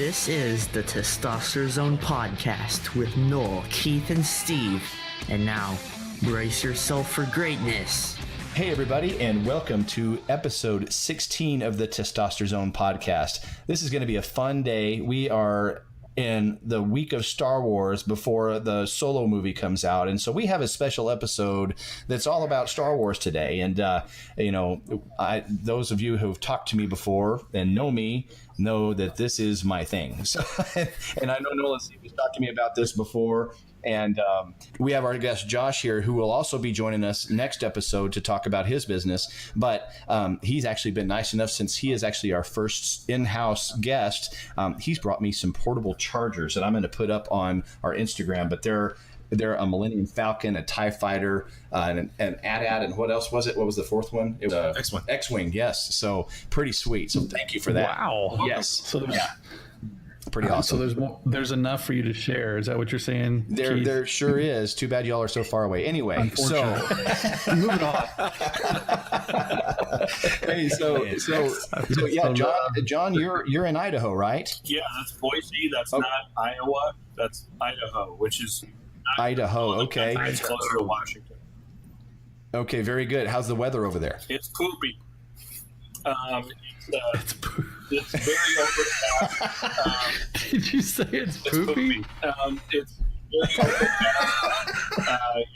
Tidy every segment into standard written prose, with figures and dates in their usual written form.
This is the Testosterone Zone podcast with Noel, Keith, and Steve. And now, brace yourself for greatness. Hey everybody, and welcome to episode 16 of the Testosterone Zone podcast. This is going to be a fun day. We are in the week of Star Wars before the Solo movie comes out, and so we have a special episode that's all about Star Wars today. And those of you who've talked to me before and know me know that this is my thing. So, and I know Noel has talked to me about this before. And we have our guest Josh here, who will also be joining us next episode to talk about his business. But he's actually been nice enough, since he is actually our first in-house guest. He's brought me some portable chargers that I'm going to put up on our Instagram. But they're a Millennium Falcon, a TIE Fighter, an AT-AT, and what else was it? What was the fourth one? It was X-Wing. X-Wing, yes. So pretty sweet. So thank you for that. Wow. Yes. So Pretty awesome. So there's enough for you to share. Is that what you're saying? There sure is. Too bad y'all are so far away. Anyway, so moving on. Hey, so yeah, John, you're in Idaho, right? Yeah, that's Boise. That's not Iowa. That's Idaho, which is Idaho. Okay, it's closer to Washington. Okay, very good. How's the weather over there? It's poopy. It's very overcast. Did you say it's poopy? It's very overcast.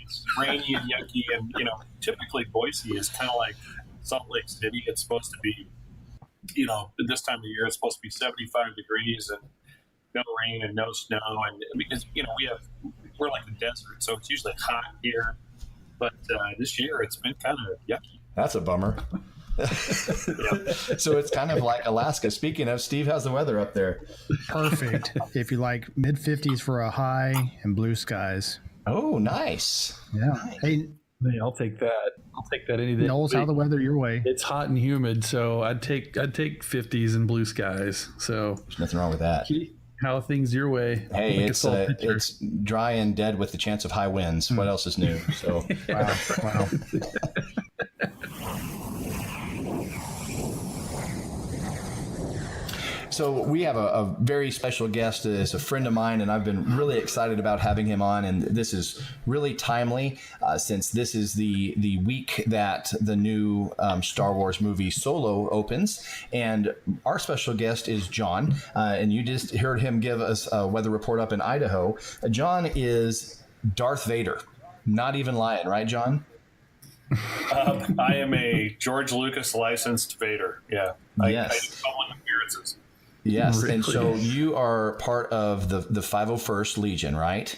It's rainy and yucky, and typically Boise is kind of like Salt Lake City. It's supposed to be, this time of year it's supposed to be 75 degrees and no rain and no snow, and because we're like the desert, so it's usually hot here. But this year it's been kind of yucky. That's a bummer. Yep. So it's kind of like Alaska. Speaking of, Steve, how's the weather up there? Perfect. If you like mid-50s for a high and blue skies. Oh, nice. Yeah. Nice. Hey, I'll take that. I'll take that any day. Noel's how the weather your way. It's hot and humid, so I'd take 50s and blue skies. So There's nothing wrong with that. How are things your way? Hey, it's dry and dead with the chance of high winds. What else is new? So Wow. So we have a very special guest. Is a friend of mine, and I've been really excited about having him on. And this is really timely since this is the week that the new Star Wars movie Solo opens. And our special guest is John, and you just heard him give us a weather report up in Idaho. John is Darth Vader. Not even lying, right, John? I am a George Lucas licensed Vader. Yeah. Yes. I do public appearances. Yes, Really? and so you are part of the 501st Legion, right?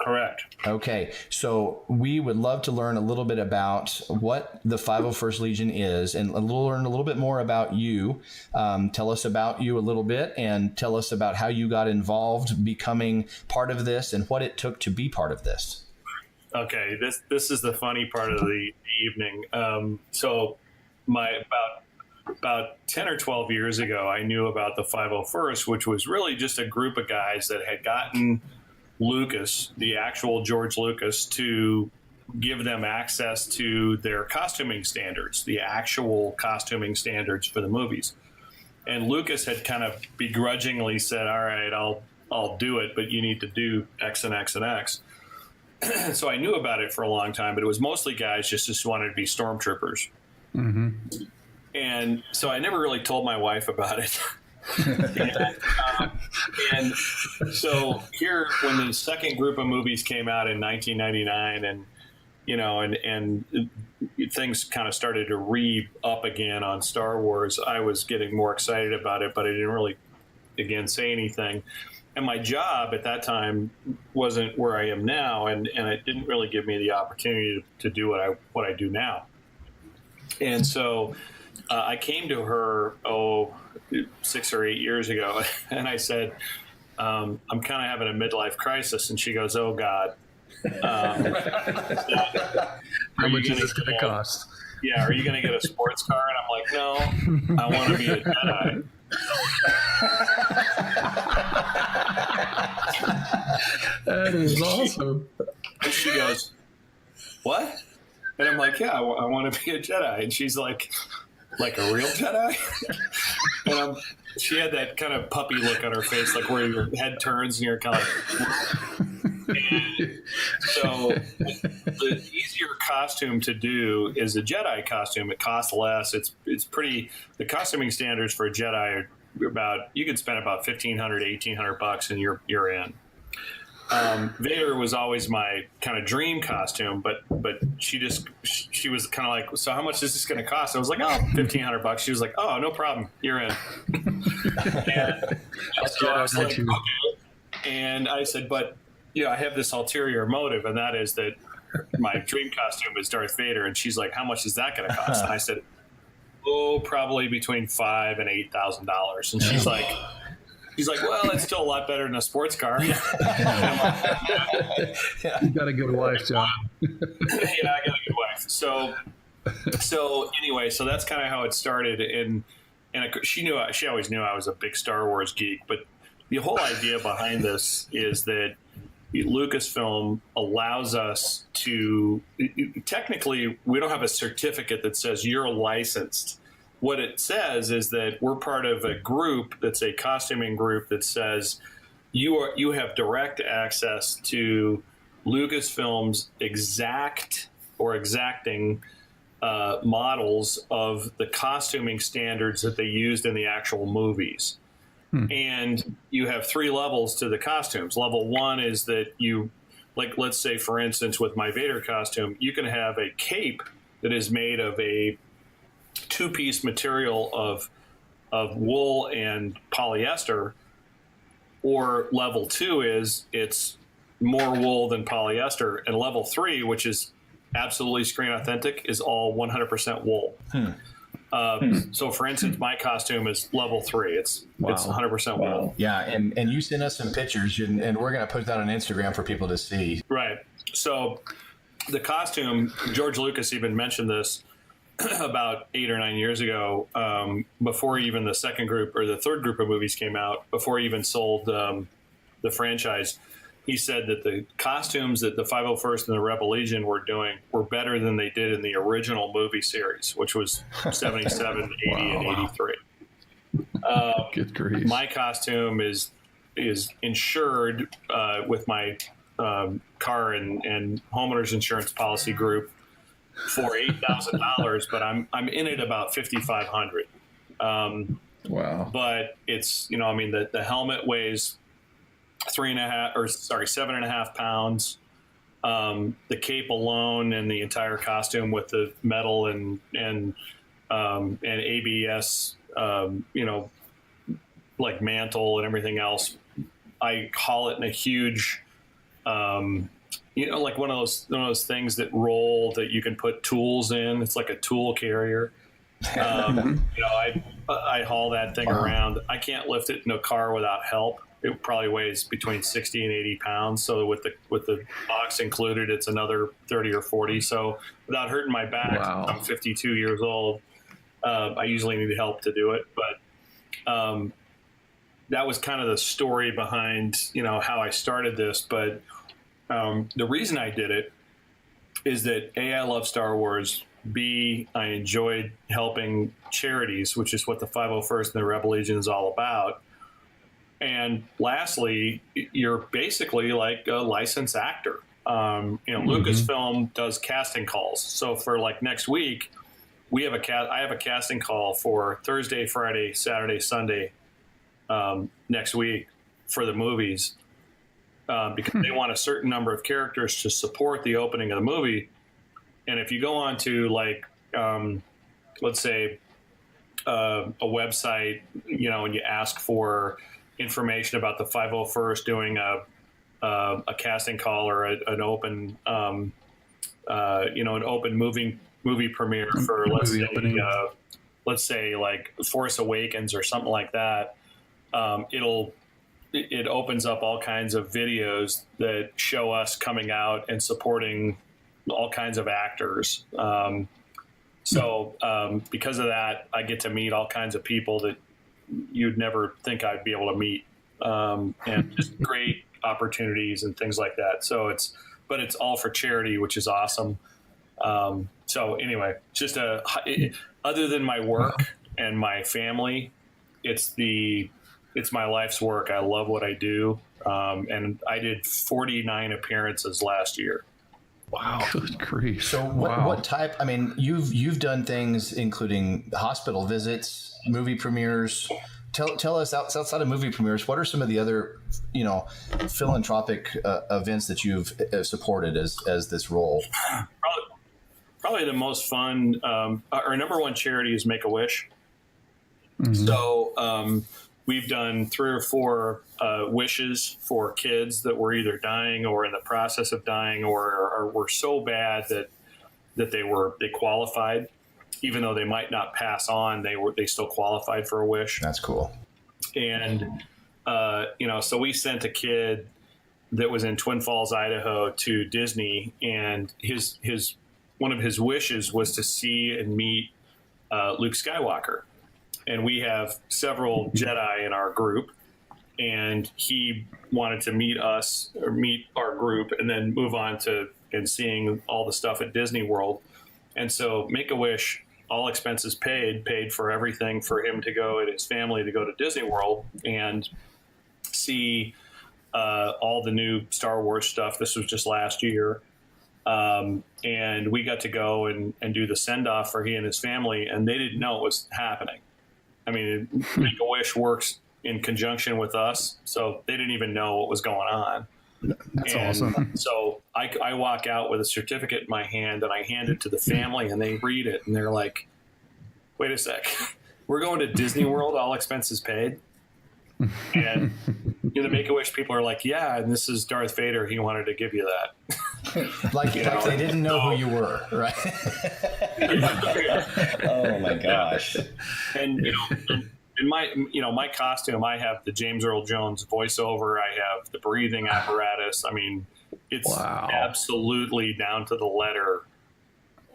Correct. Okay, so we would love to learn a little bit about what the 501st Legion is, and learn a little bit more about you. Tell us about you a little bit, and tell us about how you got involved becoming part of this, and what it took to be part of this. Okay, this is the funny part of the evening. So about 10 or 12 years ago, I knew about the 501st, which was really just a group of guys that had gotten Lucas, the actual George Lucas, to give them access to their costuming standards, the actual costuming standards for the movies. And Lucas had kind of begrudgingly said, all right, I'll do it, but you need to do X and X and X. So I knew about it for a long time, but it was mostly guys just wanted to be stormtroopers. Mm-hmm. And so I never really told my wife about it. and so here, when the second group of movies came out in 1999, and things kind of started to re-up again on Star Wars, I was getting more excited about it, but I didn't really, again, say anything. And my job at that time wasn't where I am now, and it didn't really give me the opportunity to do what I do now. And so I came to her 6 or 8 years ago, and I said, I'm kind of having a midlife crisis. And she goes, oh God. How much is this going to cost? Yeah, are you going to get a sports car? And I'm like, no, I want to be a Jedi. That is awesome. And she goes, what? And I'm like, yeah, I want to be a Jedi. And she's like, like a real Jedi? And she had that kind of puppy look on her face, like where your head turns and you're kind of like, and so the easier costume to do is a Jedi costume. It costs less. It's pretty, the costuming standards for a Jedi are about, you could spend about $1,500, $1,800 and you're in. Vader was always my kind of dream costume, but she was kind of like, so how much is this going to cost? I was like, oh, $1,500. She was like, oh, no problem, you're in. And so I was like, okay. And I said, but I have this ulterior motive, and that is that my dream costume is Darth Vader. And she's like, how much is that going to cost? And I said, oh, probably between $5,000 and $8,000. And she's like, well, that's still a lot better than a sports car. You got a good wife, John. Yeah, I got a good wife. So anyway, so that's kind of how it started. And she always knew I was a big Star Wars geek. But the whole idea behind this is that Lucasfilm allows us to, technically, we don't have a certificate that says you're licensed. What it says is that we're part of a group that's a costuming group that says you have direct access to Lucasfilm's exacting models of the costuming standards that they used in the actual movies. And you have 3 levels to the costumes. Level 1 is that you, like, let's say, for instance, with my Vader costume, you can have a cape that is made of a 2-piece material of wool and polyester, or level 2 is it's more wool than polyester, and level 3, which is absolutely screen authentic, is all 100% wool. So for instance, my costume is level 3. It's 100% wool. Yeah, and you sent us some pictures, and we're going to put that on Instagram for people to see. Right. So the costume, George Lucas even mentioned this about 8 or 9 years ago, before even the second group or the third group of movies came out, before he even sold the franchise. He said that the costumes that the 501st and the Rebel Legion were doing were better than they did in the original movie series, which was 77, 80, and 83. Good grief. My costume is insured with my car and homeowners insurance policy group for $8,000, but I'm in it about $5,500. Wow. But it's, the helmet weighs 7.5 pounds. The cape alone and the entire costume with the metal and ABS, like mantle and everything else, I haul it in a huge, like one of those things that roll that you can put tools in. It's like a tool carrier. I haul that thing around. I can't lift it in a car without help. It probably weighs between 60 and 80 pounds. So with the box included, it's another 30 or 40. So without hurting my back, I'm 52 years old. I usually need help to do it, but that was kind of the story behind, how I started this. But the reason I did it is that A, I love Star Wars. B, I enjoyed helping charities, which is what the 501st and the Rebel Legion is all about. And lastly, you're basically like a licensed actor. Lucasfilm does casting calls. So for like next week, I have a casting call for Thursday, Friday, Saturday, Sunday next week for the movies because they want a certain number of characters to support the opening of the movie. And if you go on to let's say a website, and you ask for information about the 501st doing a casting call or an open, an open movie premiere for let's say like Force Awakens or something like that. It opens up all kinds of videos that show us coming out and supporting all kinds of actors. So because of that, I get to meet all kinds of people that you'd never think I'd be able to meet, and just great opportunities and things like that. So it's all for charity, which is awesome. So anyway, just a other than my work and my family, it's my life's work. I love what I do. And I did 49 appearances last year. Wow. Good grief. So what type? I mean, you've done things including hospital visits, movie premieres. Tell us outside of movie premieres, what are some of the other, philanthropic events that you've supported as this role? Probably the most fun. Our number one charity is Make-A-Wish. Mm-hmm. So we've done 3 or 4 wishes for kids that were either dying or in the process of dying or were so bad that they qualified. Even though they might not pass on, they still qualified for a wish. That's cool. And so we sent a kid that was in Twin Falls, Idaho, to Disney, and his one of his wishes was to see and meet Luke Skywalker. And we have several Jedi in our group, and he wanted to meet us or meet our group, and then move on to and seeing all the stuff at Disney World. And so Make-A-Wish, all expenses paid for everything for him to go and his family to go to Disney World and see all the new Star Wars stuff. This was just last year. And we got to go and do the send-off for he and his family, and they didn't know it was happening. I mean, Make-A-Wish works in conjunction with us, so they didn't even know what was going on. That's awesome. So I walk out with a certificate in my hand, and I hand it to the family, and they read it, and they're like, wait a sec, we're going to Disney World, all expenses paid? And the Make-A-Wish people are like, yeah, and this is Darth Vader. He wanted to give you that. like they didn't know who you were, right? Oh my gosh. And in my costume, I have the James Earl Jones voiceover. I have the breathing apparatus. I mean, it's absolutely down to the letter,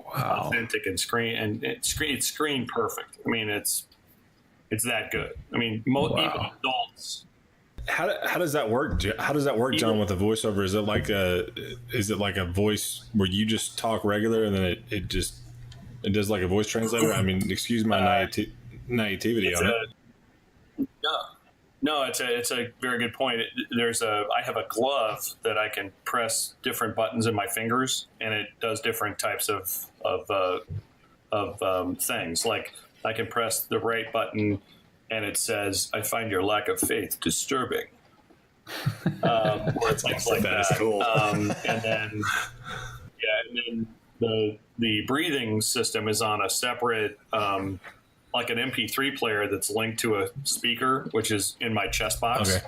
authentic and it's screen perfect. I mean, it's that good. I mean, even adults. How does that work? How does that work, John, with the voiceover? Is it like a voice where you just talk regular and then it does like a voice translator? I mean, excuse my naivety on it. No, it's a very good point. I have a glove that I can press different buttons in my fingers, and it does different types of things. Like I can press the right button, and it says, "I find your lack of faith disturbing." Or it's things like that. Is cool. And then the breathing system is on a separate, like an MP3 player that's linked to a speaker, which is in my chest box. Okay.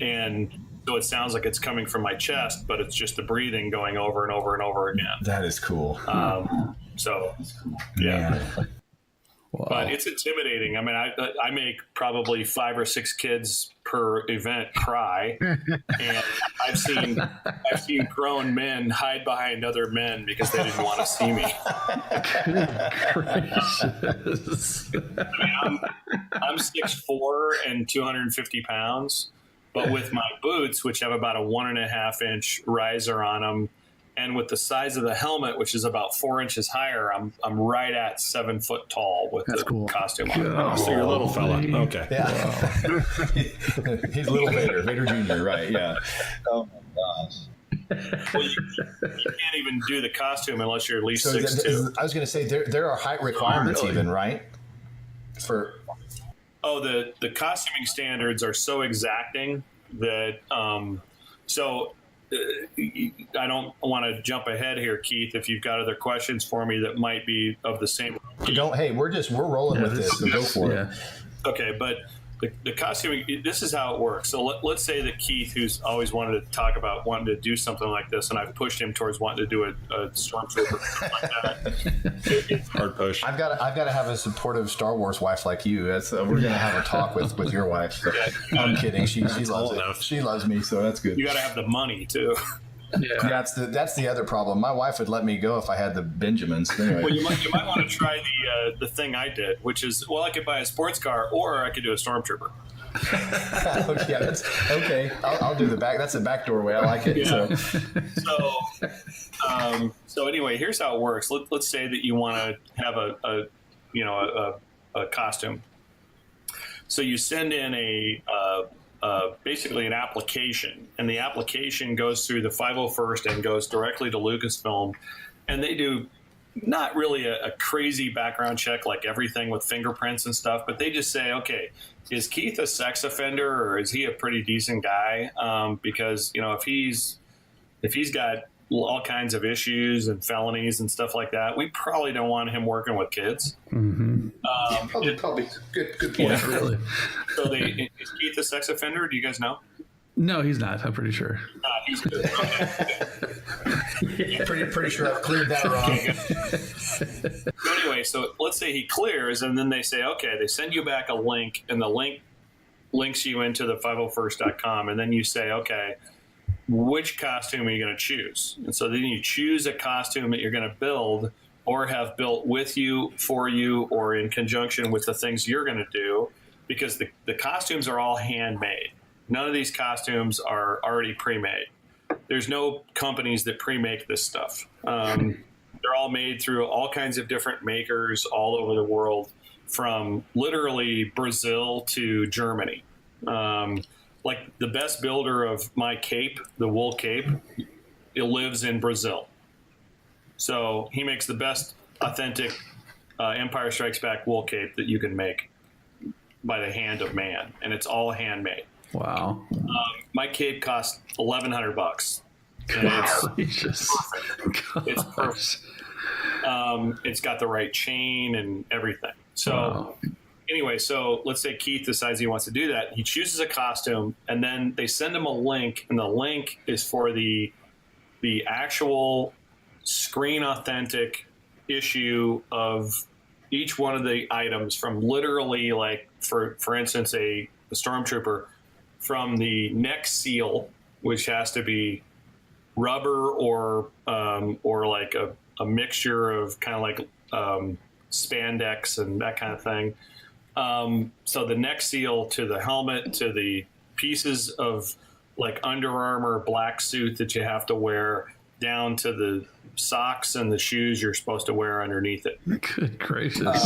And so it sounds like it's coming from my chest, but it's just the breathing going over and over and over again. That is cool. So, yeah. Wow. But it's intimidating. I mean, I make probably 5 or 6 kids per event cry, and I've seen grown men hide behind other men because they didn't want to see me. Gracious. I mean, I'm 6'4" and 250 pounds, but with my boots, which have about a 1.5 inch riser on them, and with the size of the helmet, which is about 4 inches higher, I'm right at 7 foot tall with costume on. Oh, so you're a little fella. Okay. Yeah. Wow. He's little Vader Jr., right? Yeah. Oh my gosh. Well, you can't even do the costume unless you're at least 6'2". I was going to say there are height requirements, even, right? For the costuming standards are so exacting that I don't want to jump ahead here, Keith. If you've got other questions for me that might be of the same. Hey, we're rolling with this. So go for it. Okay, but the costuming. This is how it works. So let's say that Keith, who's always wanted to talk about wanting to do something like this, and I've pushed him towards wanting to do a stormtrooper like that. Hard push. I've got to have a supportive Star Wars wife like you. We're gonna have a talk with your wife. So. Yeah, I'm kidding. She loves it. She loves me, so that's good. You got to have the money too. Yeah. That's the other problem. My wife would let me go if I had the Benjamins. Anyway. Well, you might want to try the thing I did, which is, I could buy a sports car or I could do a stormtrooper. Okay. I'll do the back. That's the back doorway. I like it. Yeah. So anyway, here's how it works. Let's say that you want to have a costume. So you send in basically an application, and the application goes through the 501st and goes directly to Lucasfilm, and they do not really a crazy background check like everything with fingerprints and stuff, but they just say, okay, is Keith a sex offender or is he a pretty decent guy? Because if he's got all kinds of issues and felonies and stuff like that, we probably don't want him working with kids. Mm-hmm. Probably good point. Yeah, really. So is Keith a sex offender? Do you guys know? No, he's not. I'm pretty sure. He's good. Okay. Pretty sure I've cleared that wrong. So anyway, so let's say he clears, and then they say, okay, they send you back a link, and the link links you into the 501st.com, and then you say, okay, which costume are you going to choose? And so then you choose a costume that you're going to build or have built with you, for you, or in conjunction with the things you're going to do, because the costumes are all handmade. None of these costumes are already pre-made. There's no companies that pre-make this stuff. They're all made through all kinds of different makers all over the world, from literally Brazil to Germany. Like the best builder of my cape, the wool cape, it lives in Brazil. So he makes the best authentic Empire Strikes Back wool cape that you can make by the hand of man, and it's all handmade. Wow. My cape cost $1,100. It's perfect. It's perfect. It's got the right chain and everything. So anyway, so let's say Keith decides he wants to do that. He chooses a costume, and then they send him a link, and the link is for the actual screen authentic issue of each one of the items, from literally, like for instance, a stormtrooper, from the neck seal, which has to be rubber or like a mixture of kind of like spandex and that kind of thing. So the neck seal to the helmet to the pieces of like Under Armour black suit that you have to wear, down to the socks and the shoes you're supposed to wear underneath it. Good gracious.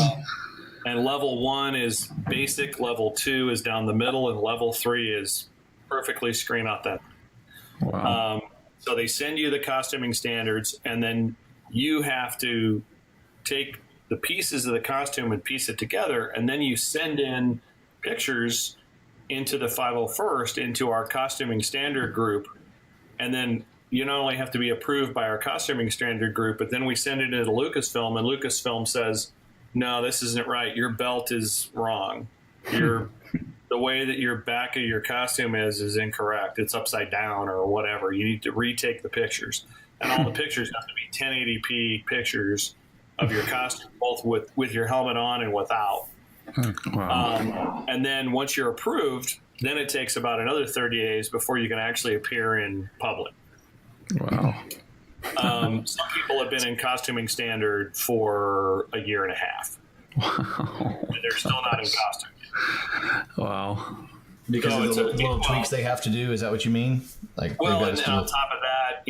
And level 1 is basic, level 2 is down the middle, and level 3 is perfectly screen authentic. Wow. So they send you the costuming standards, and then you have to take the pieces of the costume and piece it together, and then you send in pictures into the 501st, into our costuming standard group, and then you not only have to be approved by our costuming standard group, but then we send it into Lucasfilm, and Lucasfilm says, no, this isn't right. Your belt is wrong. The way that your back of your costume is incorrect. It's upside down or whatever. You need to retake the pictures. And all the pictures have to be 1080p pictures of your costume, both with your helmet on and without. Wow. And then once you're approved, then it takes about another 30 days before you can actually appear in public. Wow. Some people have been in costuming standard for a year and a half. Wow. And they're still not in costume. Wow. Because So of it's the a- little tweaks they have to do. Is that what you mean? Like, Well, they've and got then to on top of that,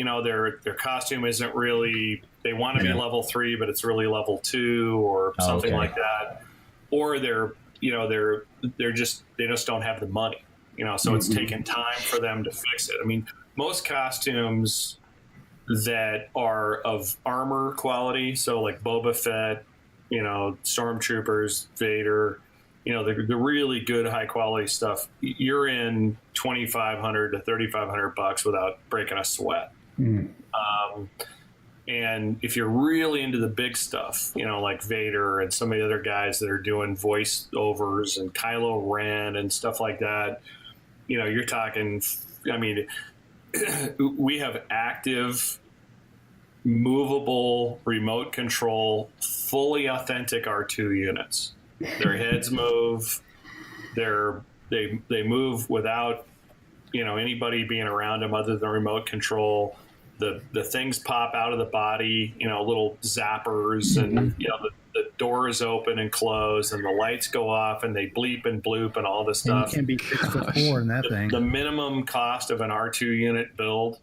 their costume isn't really, they want to be Yeah. level 3, but it's really level 2 or something okay. like that. Or they just don't have the money, so it's taken time for them to fix it. I mean, most costumes that are of armor quality, so like Boba Fett, Stormtroopers, Vader, the really good high quality stuff, you're in $2,500 to $3,500 without breaking a sweat. And if you're really into the big stuff, like Vader and some of the other guys that are doing voiceovers and Kylo Ren and stuff like that, you're talking, we have active, movable, remote control, fully authentic R2 units. Their heads move. They move without, anybody being around them other than remote control. The things pop out of the body, little zappers, and the doors open and close, and the lights go off, and they bleep and bloop and all this And you stuff. can be 6'4" in that thing. The minimum cost of an R2 unit build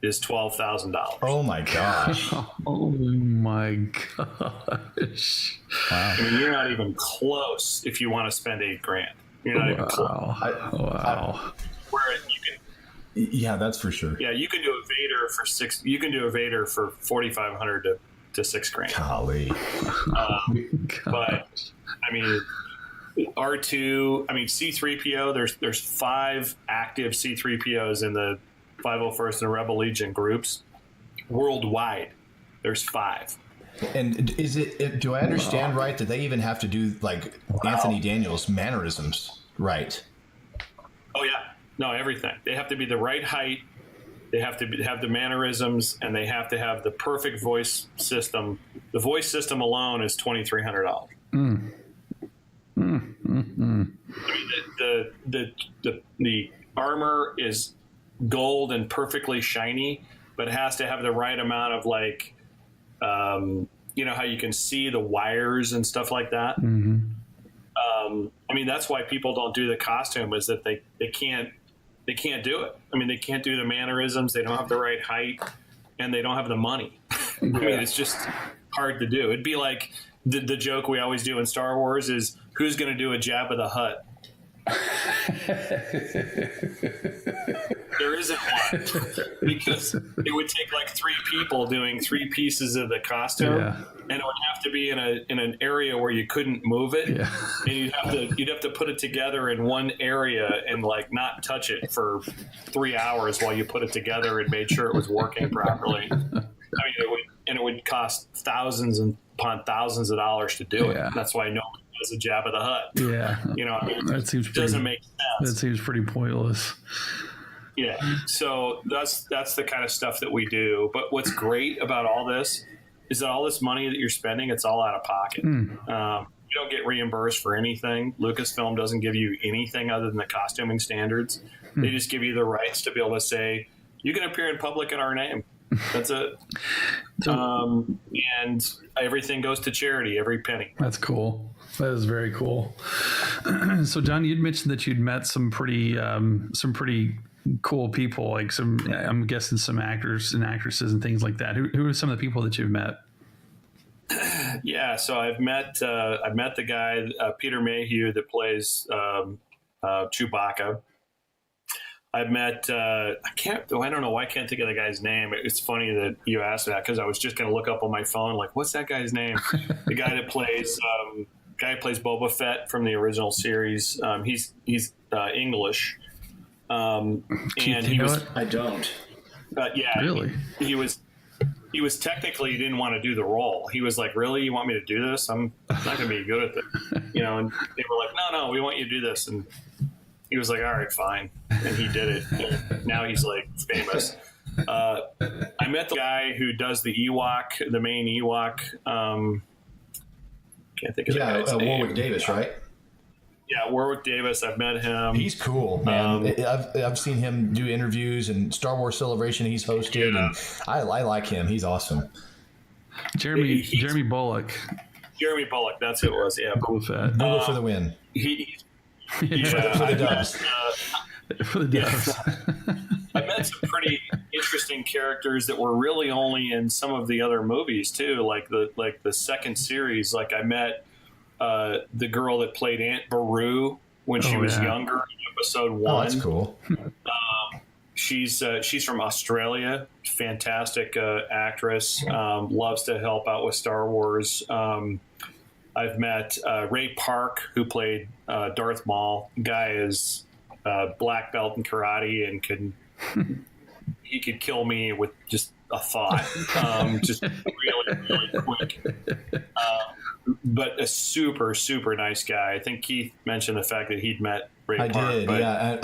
is $12,000. Oh my gosh! Oh my gosh! Wow. I mean, you're not even close if you want to spend $8,000. You're not even close. Wow! Where you can, Yeah, that's for sure. yeah, you can do a Vader for $6. You can do a Vader for $4,500 to $6,000. Golly. But I mean, R2. I mean, C3PO. There's 5 active C3POs in the 501st and Rebel Legion groups worldwide. There's 5. And is it? Do I understand right that they even have to do like Anthony Daniels mannerisms? Right. Oh yeah, no, everything. They have to be the right height. They have to have the mannerisms, and they have to have the perfect voice system. The voice system alone is $2,300. I mean, the armor is gold and perfectly shiny, but it has to have the right amount of like, you know how you can see the wires and stuff like that. I mean, that's why people don't do the costume, is that they can't do it. I mean, they can't do the mannerisms. They don't have the right height, and they don't have the money. I mean, it's just hard to do. It'd be like the joke we always do in Star Wars is, who's going to do a Jabba the Hutt? There isn't one, because it would take like 3 people doing 3 pieces of the costume, and it would have to be in an area where you couldn't move it, and you'd have to put it together in one area and like not touch it for 3 hours while you put it together and made sure it was working properly. I mean, it would cost thousands upon thousands of dollars to do it. That's why nobody does a Jabba the Hutt. Yeah, you know, that seems doesn't make sense. That seems pretty pointless. Yeah, so that's the kind of stuff that we do. But what's great about all this is that all this money that you're spending, it's all out of pocket. You don't get reimbursed for anything. Lucasfilm doesn't give you anything other than the costuming standards. They just give you the rights to be able to say, you can appear in public in our name. That's it. And everything goes to charity, every penny. That's cool. That is very cool. So, John, you'd mentioned that you'd met some pretty cool people, like I'm guessing some actors and actresses and things like that. Who are some of the people that you've met? Yeah, so I've met the guy Peter Mayhew that plays Chewbacca. I've met I don't know why I can't think of the guy's name. It's funny that you asked that, because I was just going to look up on my phone, like, what's that guy's name? The guy that plays Boba Fett from the original series. He's English. And he was. I don't. Yeah, really. He was technically, he didn't want to do the role. He was like, "Really, you want me to do this? I'm not going to be good at it." You know, and they were like, "No, we want you to do this." And he was like, "All right, fine," and he did it. And now he's like famous. I met the guy who does the main Ewok. Can't think of the guy's name. Warwick Davis, right? Yeah, Warwick Davis. I've met him. He's cool, man. I've seen him do interviews and Star Wars Celebration he's hosted, and I like him. He's awesome. Jeremy Bullock. Jeremy Bullock, that's who it was. Yeah, Google for the win. For the Dubs. For the Dubs. I met some pretty interesting characters that were really only in some of the other movies too, like the second series. Like I met the girl that played Aunt Beru when she was younger in episode 1. Oh, that's cool. She's from Australia. Fantastic actress. Loves to help out with Star Wars. I've met Ray Park, who played Darth Maul. Guy is black belt in karate and he could kill me with just a thought. Just really, really quick. But a super, super nice guy. I think Keith mentioned the fact that he'd met Ray Park. I did, yeah.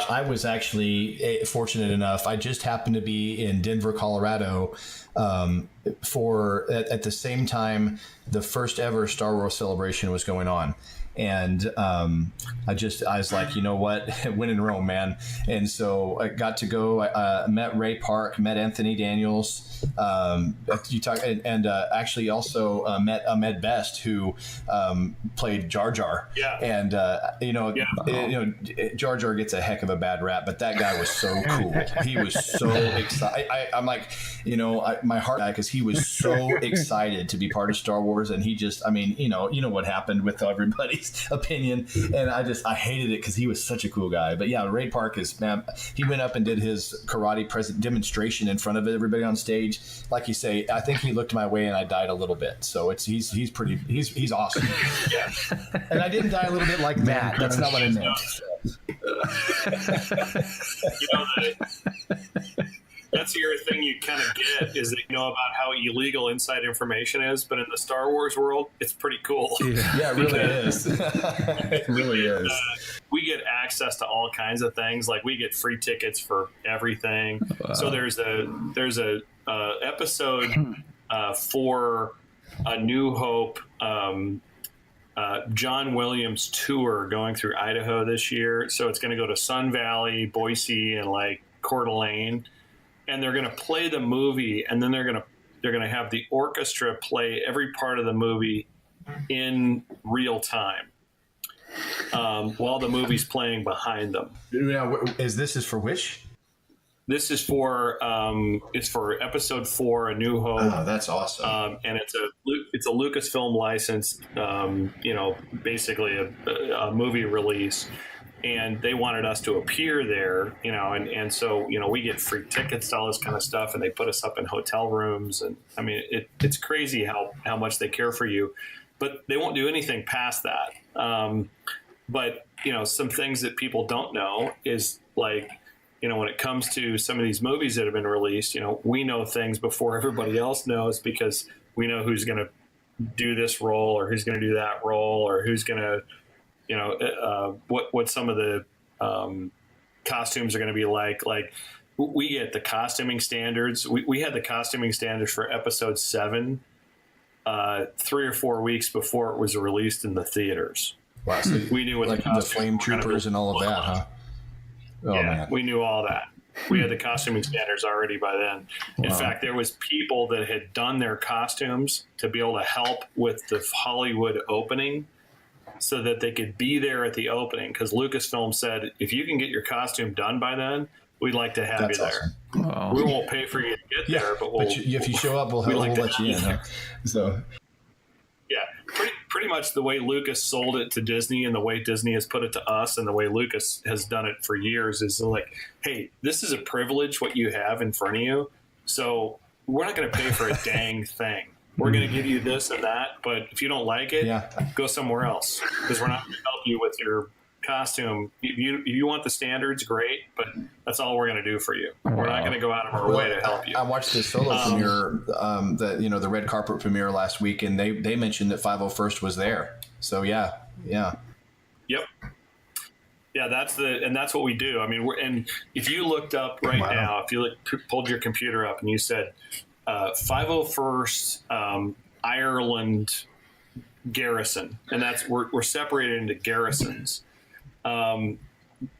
I was actually fortunate enough. I just happened to be in Denver, Colorado, at the same time the first ever Star Wars Celebration was going on. And I was like, you know what, win in Rome, man. And so I got to go. I met Ray Park, met Anthony Daniels. Actually also met Ahmed Best, who played Jar Jar. Yeah. And Jar Jar gets a heck of a bad rap, but that guy was so cool. He was so excited. I'm like, my heart died because he was so excited to be part of Star Wars, and he just, you know what happened with everybody's opinion, and I hated it because he was such a cool guy. But yeah, Ray Park he went up and did his karate demonstration in front of everybody on stage. Like you say, I think he looked my way and I died a little bit. So he's awesome. Yeah. And I didn't die a little bit like that. That's not what I meant. That's the other thing you kind of get is that you know about how illegal inside information is, but in the Star Wars world, it's pretty cool. Yeah, it really is. It really is. We get access to all kinds of things. Like we get free tickets for everything. Wow. So there's a episode for A New Hope. John Williams tour going through Idaho this year. So it's going to go to Sun Valley, Boise, and like Coeur d'Alene. And they're going to play the movie, and then they're going to have the orchestra play every part of the movie in real time while the movie's playing behind them. Now, this is for which? This is for episode 4, A New Hope. Oh, that's awesome. And it's a Lucasfilm licensed, basically a movie release. And they wanted us to appear there, and so, we get free tickets to all this kind of stuff, and they put us up in hotel rooms. And I mean, it's crazy how much they care for you, but they won't do anything past that. But, some things that people don't know is like, when it comes to some of these movies that have been released, we know things before everybody else knows because we know who's going to do this role or who's going to do that role or who's going to, what some of the costumes are going to be like. Like we get the costuming standards. We had the costuming standards for episode 7 3 or 4 weeks before it was released in the theaters. Wow, so we knew what like the flame troopers and all of that, huh? Oh, yeah, man. We knew all that. We had the costuming standards already by then. In fact, there was people that had done their costumes to be able to help with the Hollywood opening so that they could be there at the opening. Because Lucasfilm said, if you can get your costume done by then, we'd like to have you there. Awesome. Wow. We won't pay for you to get there, but if you show up, we'll let you in. Huh? So, yeah, pretty much the way Lucas sold it to Disney and the way Disney has put it to us and the way Lucas has done it for years is like, hey, this is a privilege what you have in front of you. So we're not going to pay for a dang thing. We're going to give you this and that, but if you don't like it, go somewhere else because we're not going to help you with your costume. If you want the standards, great, but that's all we're going to do for you. We're not going to go out of our way to help you. I watched the solo premiere, the red carpet premiere last week, and they mentioned that 501st was there. So yeah. Yep. Yeah, that's what we do. I mean, and if you looked up now, if you pulled your computer up and you said 501st Ireland garrison, and that's we're separated into garrisons.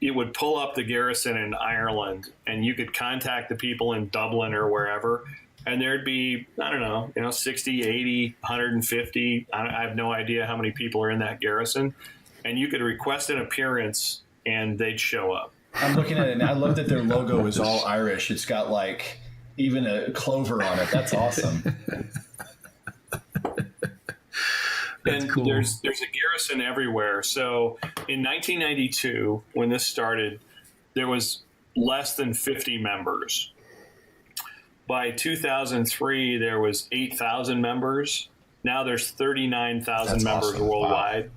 It would pull up the garrison in Ireland, and you could contact the people in Dublin or wherever, and there'd be, I don't know, 60, 80, 150. I have no idea how many people are in that garrison, and you could request an appearance, and they'd show up. I'm looking at it, and I love that their logo is all Irish. It's got like even a clover on it. That's awesome. And cool. There's a garrison everywhere. So in 1992, when this started, there was less than 50 members. By 2003, there was 8,000 members. Now there's 39,000 members awesome. Worldwide.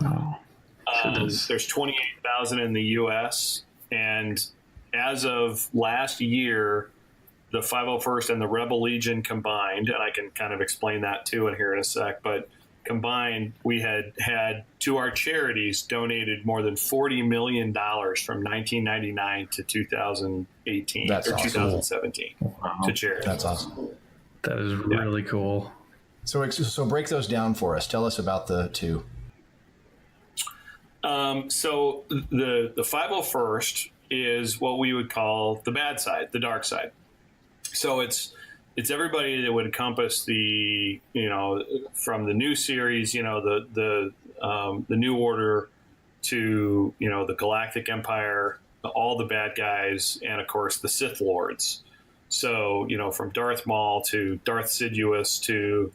Wow. There's 28,000 in the U.S. And as of last year, the 501st and the Rebel Legion combined, and I can kind of explain that too in here in a sec, but combined, we had to our charities donated more than $40 million from 1999 to 2018 That's or awesome. 2017 to charities. That's awesome. That is really cool. So break those down for us. Tell us about the two. So the 501st is what we would call the bad side, the dark side. So it's everybody that would encompass the, from the new series, the New Order to, the Galactic Empire, all the bad guys, and of course the Sith Lords. So, from Darth Maul to Darth Sidious to,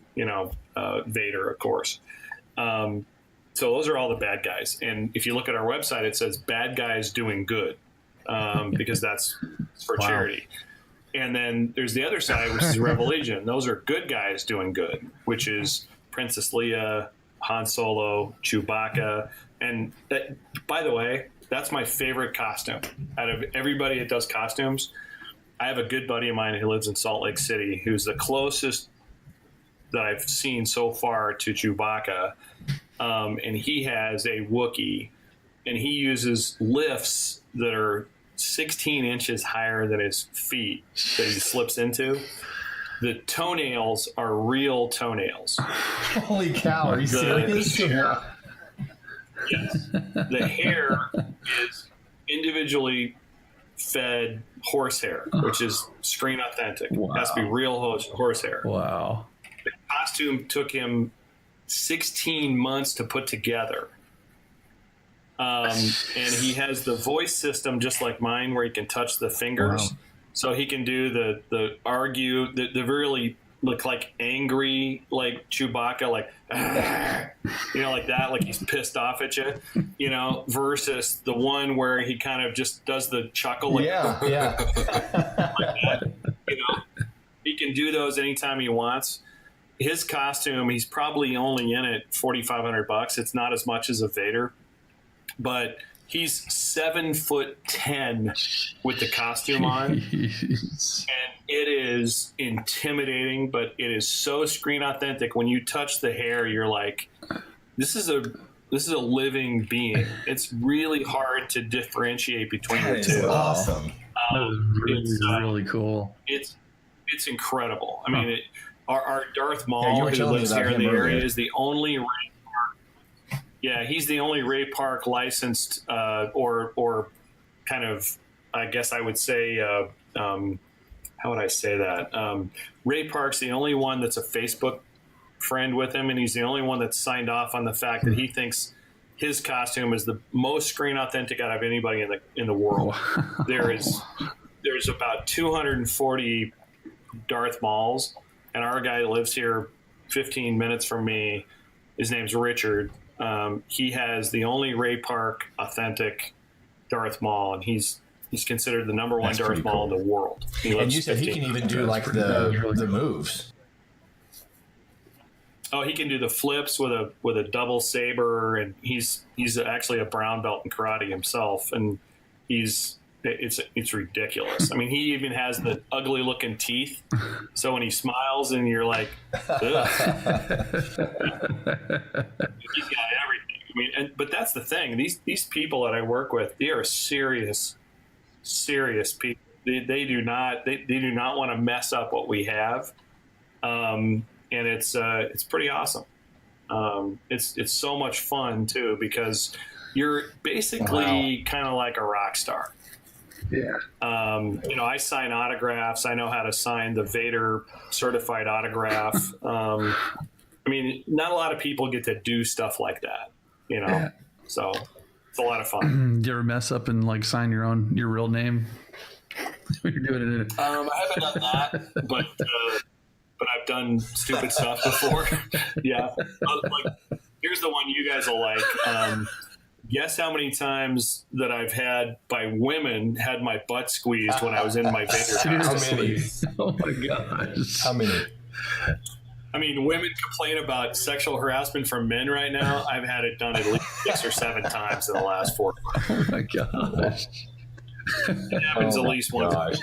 Vader, of course. So those are all the bad guys. And if you look at our website, it says bad guys doing good, because that's for charity. And then there's the other side, which is Rebel Legion. Those are good guys doing good, which is Princess Leia, Han Solo, Chewbacca. And by the way, that's my favorite costume. Out of everybody that does costumes, I have a good buddy of mine who lives in Salt Lake City, who's the closest that I've seen so far to Chewbacca. And he has a Wookiee, and he uses lifts that are 16 inches higher than his feet that he slips into. The toenails are real toenails. Holy cow! Are you serious? Yes. The hair is individually fed horsehair, which is screen authentic. Wow. It has to be real horsehair. Wow. The costume took him 16 months to put together. And he has the voice system just like mine, where he can touch the fingers. Wow. So he can do the argue, the really look like angry, like Chewbacca, like, like that, like he's pissed off at you, versus the one where he kind of just does the chuckle. Like, yeah. Like that, he can do those anytime he wants. His costume, he's probably only in it $4,500. It's not as much as a Vader, but he's 7'10" with the costume on. Jeez. And it is intimidating, but it is so screen authentic. When you touch the hair, you're like, this is a living being. It's really hard to differentiate between the two. Awesome. That was really cool. It's incredible. I mean, our Darth Maul, you were who telling me lives about here in the him area, earlier. is the only Ray Park. Yeah, he's the only Ray Park licensed, or kind of, I guess I would say, how would I say that? Ray Park's the only one that's a Facebook friend with him, and he's the only one that's signed off on the fact that he thinks his costume is the most screen authentic out of anybody in the world. Wow. There's about 240 Darth Mauls, and our guy that lives here 15 minutes from me, his name's Richard. He has the only Ray Park authentic Darth Maul, and he's considered the number one Darth Maul in the world. And you said he can even do like the moves. Oh, he can do the flips with a double saber, and he's actually a brown belt in karate himself, and it's ridiculous. I mean, he even has the ugly looking teeth, so when he smiles, and you're like, ugh. He's got everything. I mean, but that's the thing. These people that I work with, they are serious people. They do not want to mess up what we have, and it's pretty awesome. It's so much fun too, because you're basically kind of like a rock star. Yeah. I sign autographs. I know how to sign the Vader certified autograph. I mean, not a lot of people get to do stuff like that, Yeah. So it's a lot of fun. Do you ever mess up and like sign your real name? You're doing it. I haven't done that, but I've done stupid stuff before. Yeah. Like, here's the one you guys will like. Guess how many times that I've had my butt squeezed when I was in my Vader costume? How many? Oh my gosh. How many? I mean, women complain about sexual harassment from men right now. I've had it done at least 6 or 7 times in the last 4 months. Oh my gosh. It happens at least one time.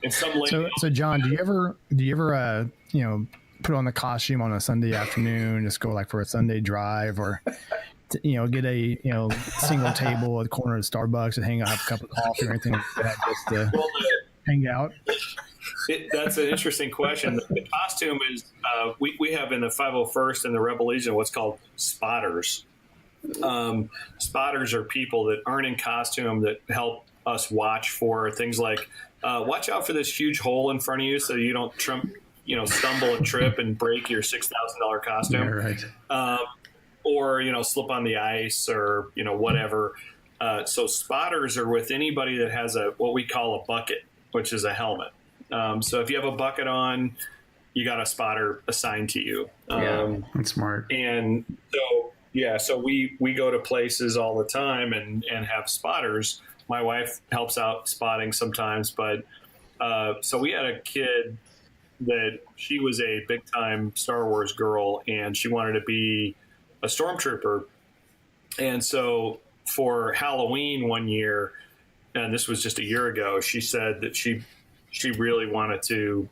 And some lady. So John, do you ever put on the costume on a Sunday afternoon, just go like for a Sunday drive, or get a single table at the corner of Starbucks and hang out, have a cup of coffee or anything like that, just to hang out? That's an interesting question. The costume is we have in the 501st and the Rebel Legion what's called spotters. Spotters are people that aren't in costume that help us watch for things like watch out for this huge hole in front of you so you don't stumble and trip and break your $6,000 costume, Yeah, right. or slip on the ice or whatever. So spotters are with anybody that has what we call a bucket, which is a helmet. So if you have a bucket on, you got a spotter assigned to you. That's smart. And so we go to places all the time and have spotters. My wife helps out spotting sometimes, but so we had a kid that she was a big time Star Wars girl and she wanted to be a stormtrooper. And so for Halloween one year, and this was just a year ago, she said that she really wanted to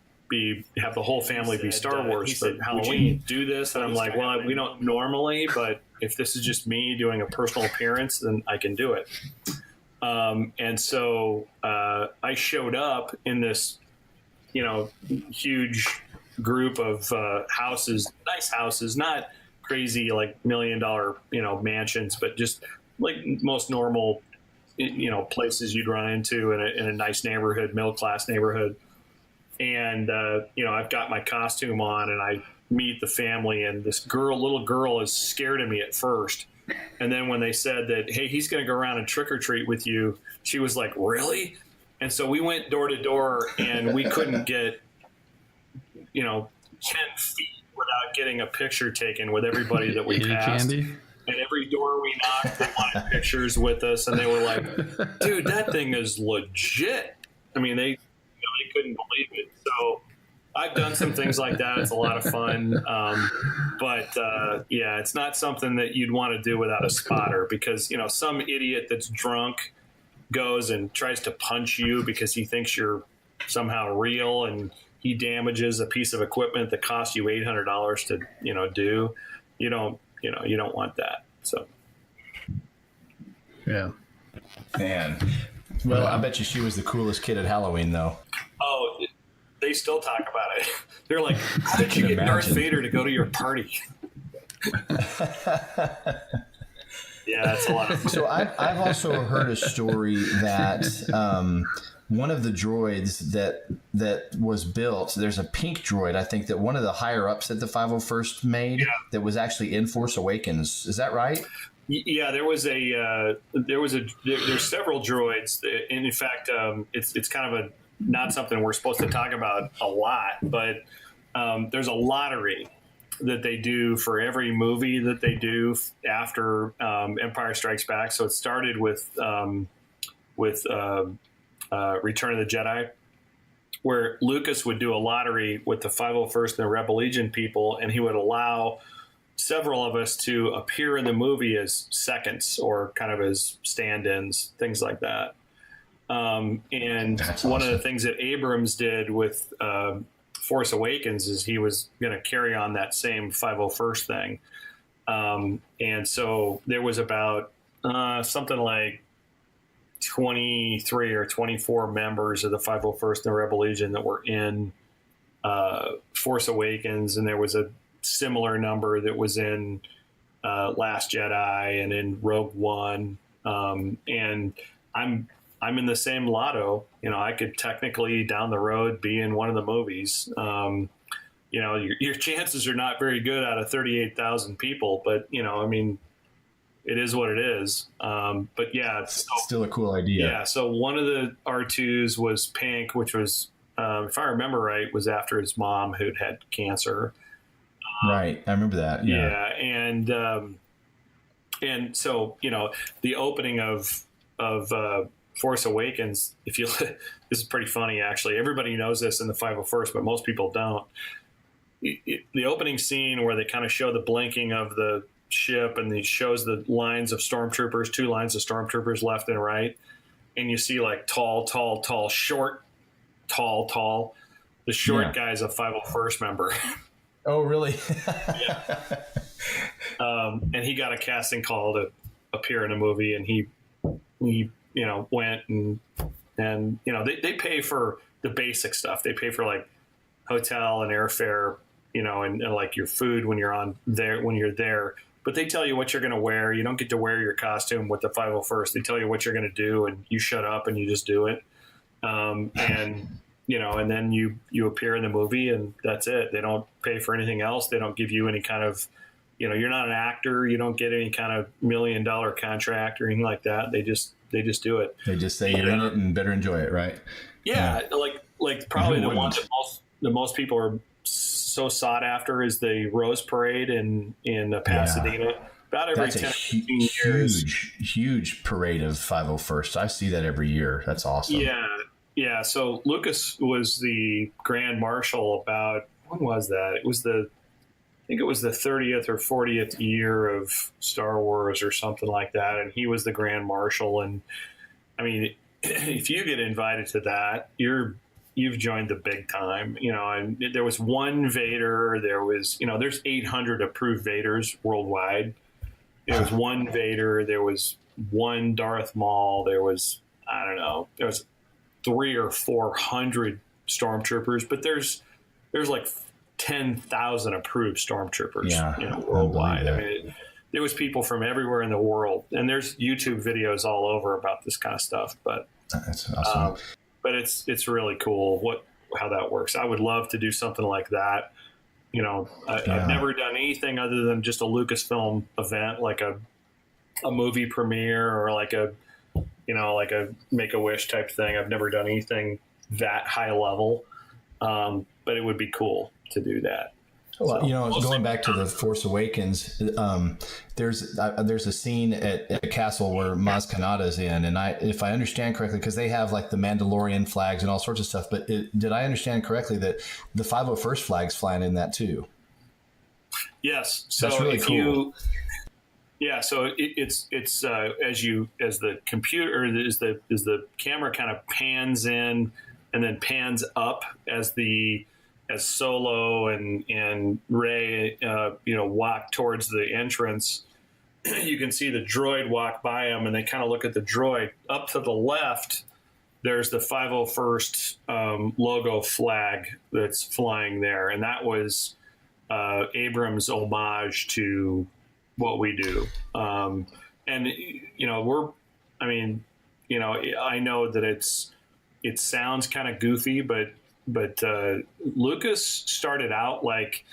have the whole family be Star Wars for Halloween. Do this? And I'm like, well, we don't normally, but if this is just me doing a personal appearance, then I can do it. And so I showed up in this, huge group of houses, nice houses, not crazy like $1 million, mansions, but just like most normal, places you'd run into in a nice neighborhood, middle class neighborhood. And I've got my costume on, and I meet the family, and this little girl is scared of me at first. And then when they said that, hey, he's going to go around and trick or treat with you, she was like, really? And so we went door to door, and we couldn't get, 10 feet without getting a picture taken with everybody that we passed. Candy? And every door we knocked, they wanted pictures with us, and they were like, dude, that thing is legit. I mean, they couldn't believe it. So I've done some things like that. It's a lot of fun. But it's not something that you'd want to do without a spotter because, some idiot that's drunk goes and tries to punch you because he thinks you're somehow real and he damages a piece of equipment that costs you $800 to, do. You don't want that. So. Yeah. Man. Well, I bet you she was the coolest kid at Halloween, though. Oh, they still talk about it. They're like, how did you get Darth Vader to go to your party? Yeah, that's a lot of fun. So I've also heard a story that one of the droids that was built, there's a pink droid, I think, that one of the higher ups at the 501st made that was actually in Force Awakens. Is that right? Yeah, there's several droids. And in fact, it's kind of not something we're supposed to talk about a lot, but there's a lottery that they do for every movie that they do after Empire Strikes Back. So it started with Return of the Jedi, where Lucas would do a lottery with the 501st and the Rebel Legion people, and he would allow several of us to appear in the movie as seconds or kind of as stand-ins, things like that. And that's one awesome. Of the things that Abrams did with Force Awakens is he was going to carry on that same 501st thing. And so there was about something like 23 or 24 members of the 501st and the Rebel Legion that were in Force Awakens, and there was a similar number that was in Last Jedi and in Rogue One. And I'm in the same lotto. I could technically down the road be in one of the movies. Your chances are not very good out of 38,000 people, but it is what it is. But yeah, it's still a cool idea. Yeah. So one of the R2s was pink, which was, if I remember right, was after his mom who'd had cancer. Right. I remember that. Yeah. And so, the opening of Force Awakens, this is pretty funny, actually. Everybody knows this in the 501st, but most people don't. The opening scene where they kind of show the blinking of the ship and it shows the lines of stormtroopers, 2 lines of stormtroopers left and right. And you see like tall, short, tall. The short guy's a 501st member. Oh, really? Yeah. And he got a casting call to appear in a movie, and he went and they pay for the basic stuff. They pay for like hotel and airfare, and like your food when you're there. But they tell you what you're going to wear. You don't get to wear your costume with the 501st. They tell you what you're going to do, and you shut up and you just do it. And then you appear in the movie, and that's it. They don't pay for anything else. They don't give you any kind of, you're not an actor. You don't get any kind of $1 million contract or anything like that. They just do it. They just say you're in it and better enjoy it, right? Yeah, like probably the one that most people are so sought after is the Rose Parade in Pasadena. Yeah. About every 10 or 15 years. Huge parade of 501st. I see that every year. That's awesome. Yeah. So Lucas was the Grand Marshal about, when was that? I think it was the 30th or 40th year of Star Wars or something like that. And he was the Grand Marshal. And I mean, if you get invited to that, you've joined the big time, and there was one Vader. There was, there's 800 approved Vaders worldwide. There was one Vader. There was one Darth Maul. There was, I don't know, there was 300 or 400 stormtroopers, but there's like 10,000 approved stormtroopers worldwide. I mean, there was people from everywhere in the world, and there's YouTube videos all over about this kind of stuff, but that's awesome. But it's really cool how that works. I would love to do something like that. I've never done anything other than just a Lucasfilm event, like a movie premiere or like a Make-A-Wish type thing. I've never done anything that high level, but it would be cool to do that. Well, going back to The Force Awakens, there's a scene at a castle where Maz Kanata's in, and if I understand correctly, because they have like the Mandalorian flags and all sorts of stuff, but did I understand correctly that the 501st flag's flying in that too? Yes. So that's really cool. So it's as the computer, as the camera kind of pans in and then pans up as Solo and Rey, walk towards the entrance, you can see the droid walk by them, and they kind of look at the droid. Up to the left, there's the 501st logo flag that's flying there, and that was Abrams' homage to what we do. I know that it sounds kind of goofy, but Lucas started out like,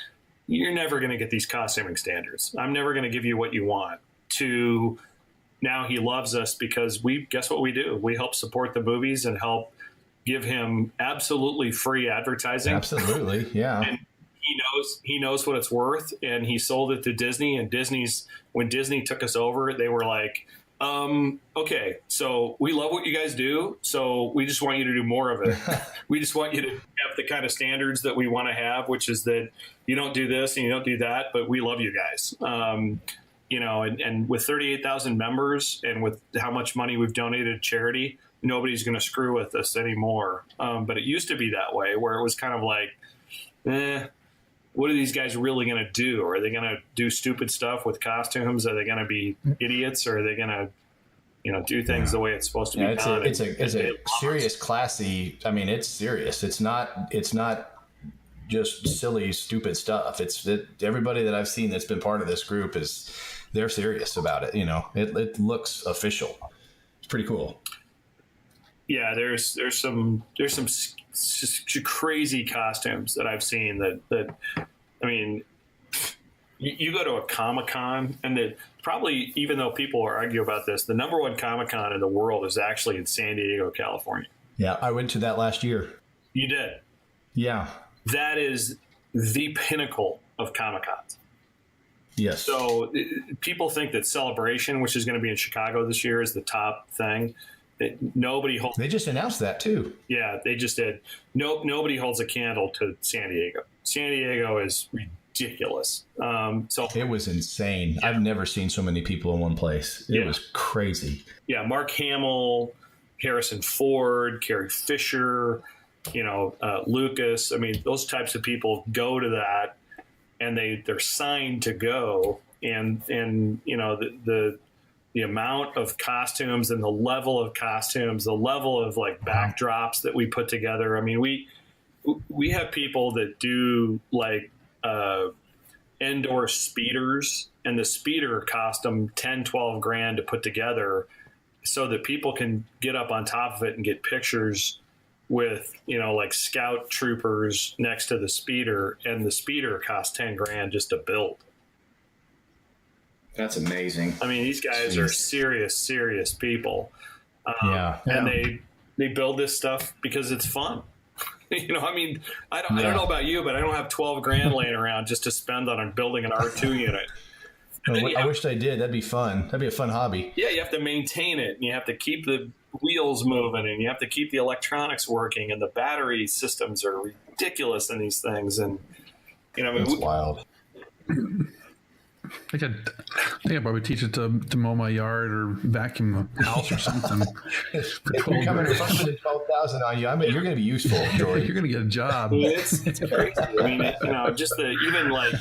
you're never going to get these costuming standards. I'm never going to give you what you want. To now he loves us because guess what we do? We help support the movies and help give him absolutely free advertising. Absolutely, yeah. And he knows what it's worth, and he sold it to Disney. And when Disney took us over, they were like, okay, so we love what you guys do, so we just want you to do more of it. We just want you to have the kind of standards that we want to have, which is that you don't do this and you don't do that, but we love you guys. And with 38,000 members and with how much money we've donated to charity, nobody's going to screw with us anymore. But it used to be that way, where it was kind of like, what are these guys really going to do? Are they going to do stupid stuff with costumes? Are they going to be idiots? Or are they going to, do things the way it's supposed to be done? It's a serious, classy. I mean, it's serious. It's not just silly, stupid stuff. Everybody that I've seen that's been part of this group they're serious about it. It looks official. It's pretty cool. Yeah, there's some crazy costumes that I've seen that I mean, you go to a Comic-Con, and probably, even though people argue about this, the number one Comic-Con in the world is actually in San Diego, California. Yeah, I went to that last year. You did? Yeah. That is the pinnacle of Comic-Cons. Yes. So people think that Celebration, which is going to be in Chicago this year, is the top thing. Nobody holds. They just announced that too. Yeah, they just did. Nobody holds a candle to San Diego. San Diego is ridiculous. So it was insane. Yeah. I've never seen so many people in one place. It was crazy. Yeah, Mark Hamill, Harrison Ford, Carrie Fisher, Lucas. I mean, those types of people go to that, and they're signed to go, and the the amount of costumes and the level of costumes, the level of like backdrops that we put together. I mean, we have people that do like indoor speeders, and the speeder cost them 10, 12 grand to put together so that people can get up on top of it and get pictures with, like scout troopers next to the speeder, and the speeder costs 10 grand just to build. That's amazing. I mean, these guys are serious people. And they build this stuff because it's fun. I mean, I don't know about you, but I don't have 12 grand laying around just to spend on building an R2 unit. I wish I did. That'd be fun. That'd be a fun hobby. Yeah, you have to maintain it, and you have to keep the wheels moving, and you have to keep the electronics working, and the battery systems are ridiculous in these things. And it's wild. I think I'd probably teach it to mow my yard or vacuum the house or something. If you're coming to 12,000 on you, I mean, you're going to be useful, Jordan. You're going to get a job. It's crazy. I mean, just even like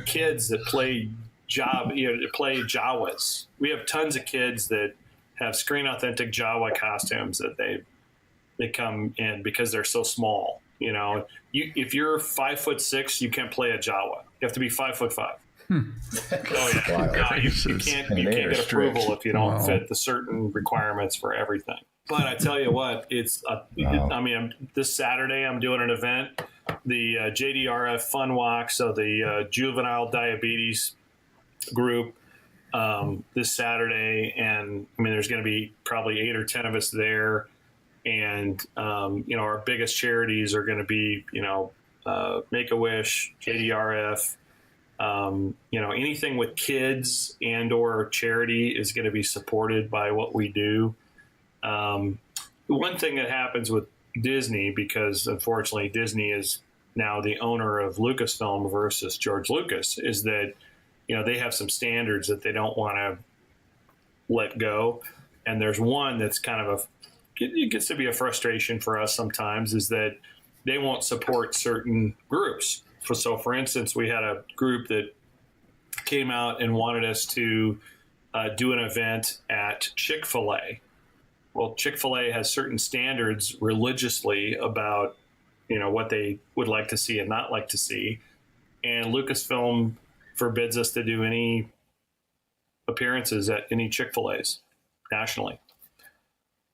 kids that play Jawas. We have tons of kids that have screen authentic Jawa costumes that they come in because they're so small. If you're 5'6", you can't play a Jawa. You have to be 5'5". Oh yeah, you can't get approval if you don't fit the certain requirements for everything. But I tell you what, this Saturday I'm doing an event, the JDRF Fun Walk, so the juvenile diabetes group, this Saturday, and I mean there's going to be probably 8 or 10 of us there, and our biggest charities are going to be Make-A-Wish, JDRF. Anything with kids and or charity is going to be supported by what we do. One thing that happens with Disney, because unfortunately Disney is now the owner of Lucasfilm versus George Lucas, is that, they have some standards that they don't want to let go. And there's one that's it gets to be a frustration for us sometimes, is that they won't support certain groups. So, for instance, we had a group that came out and wanted us to do an event at Chick-fil-A. Well, Chick-fil-A has certain standards religiously about, what they would like to see and not like to see. And Lucasfilm forbids us to do any appearances at any Chick-fil-A's nationally.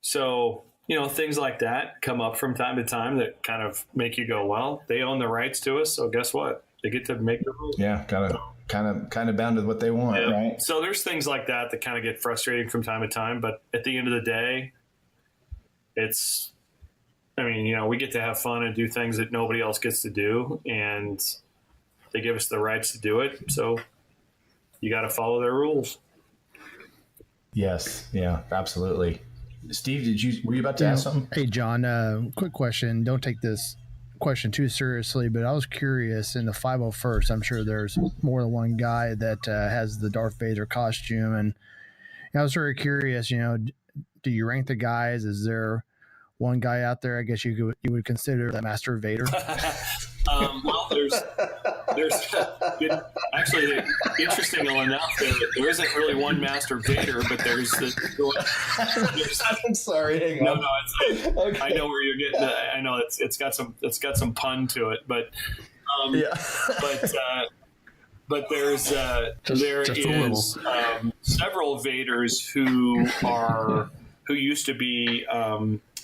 So, things like that come up from time to time that kind of make you go, well, they own the rights to us, so guess what? They get to make the rules. Yeah, kind of bound to what they want, right? So there's things like that kind of get frustrating from time to time, but at the end of the day, we get to have fun and do things that nobody else gets to do, and they give us the rights to do it, so you got to follow their rules. Yes, yeah, absolutely. Steve, were you about to ask something? Hey, John, quick question. Don't take this question too seriously, but I was curious, in the 501st, I'm sure there's more than one guy that has the Darth Vader costume. And I was very curious, do you rank the guys? Is there one guy out there, I guess you would consider the Master Vader? Well, there's actually, interestingly enough, there isn't really one Master Vader, but there's I'm sorry, hang on. No, it's okay. I know where you're getting. I know it's got some pun to it, but but there's several Vaders who used to be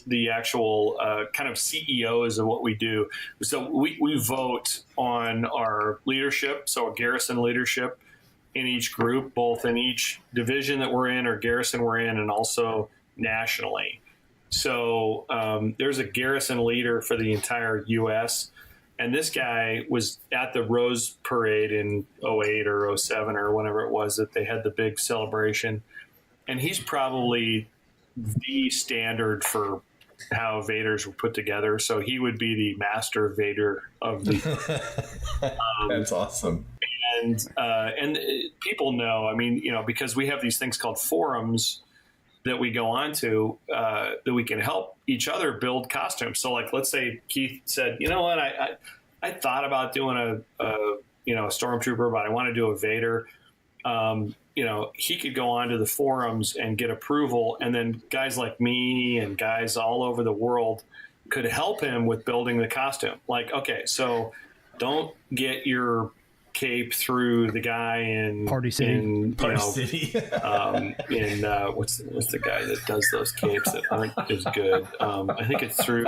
the actual kind of CEOs of what we do. So we vote on our leadership, so a garrison leadership in each group, both in each division that we're in or garrison we're in, and also nationally. So there's a garrison leader for the entire U.S., and this guy was at the Rose Parade in 08 or 07 or whenever it was that they had the big celebration. And he's probably the standard for how Vaders were put together. So he would be the Master Vader of the. That's awesome. And people know, because we have these things called forums that we go on to, that we can help each other build costumes. So like, let's say Keith said, you know what, I thought about doing a stormtrooper, but I want to do a Vader. he could go onto the forums and get approval, and then guys like me and guys all over the world could help him with building the costume. Like, okay, so don't get your cape through the guy in Party City. in City. what's the guy that does those capes that aren't as good? I think it's through.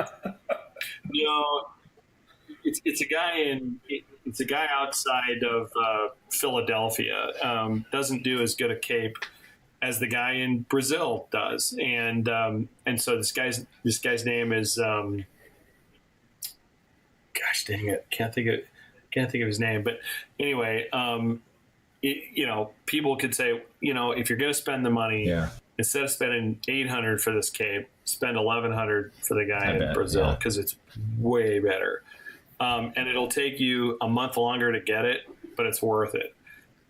It's a guy it's a guy outside of Philadelphia. Doesn't do as good a cape as the guy in Brazil does, and so this guy's name is gosh dang it, can't think of his name. But anyway, people could say, if you're going to spend the money, instead of spending $800 for this cape, spend $1,100 for the guy in Brazil, because it's way better. And it'll take you a month longer to get it, but it's worth it.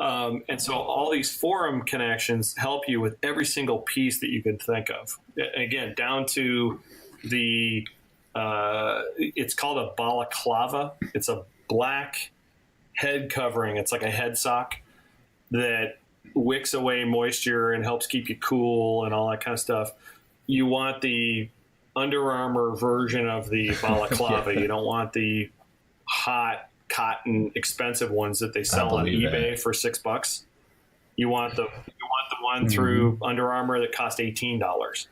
And so all these forum connections help you with every single piece that you can think of. Again, down to the it's called a balaclava. It's a black head covering. It's like a head sock that wicks away moisture and helps keep you cool and all that kind of stuff. You want the Under Armour version of the balaclava. You don't want the hot cotton expensive ones that they sell on eBay for $6. You want the one through Under Armour that cost $18.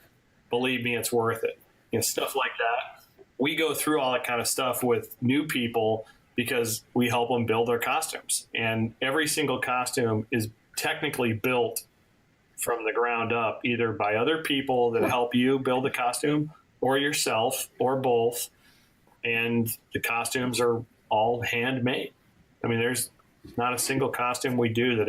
Believe me, it's worth it. Stuff like that. We go through all that kind of stuff with new people because we help them build their costumes. And every single costume is technically built from the ground up, either by other people that help you build the costume or yourself or both. And the costumes are all handmade. I mean, there's not a single costume we do that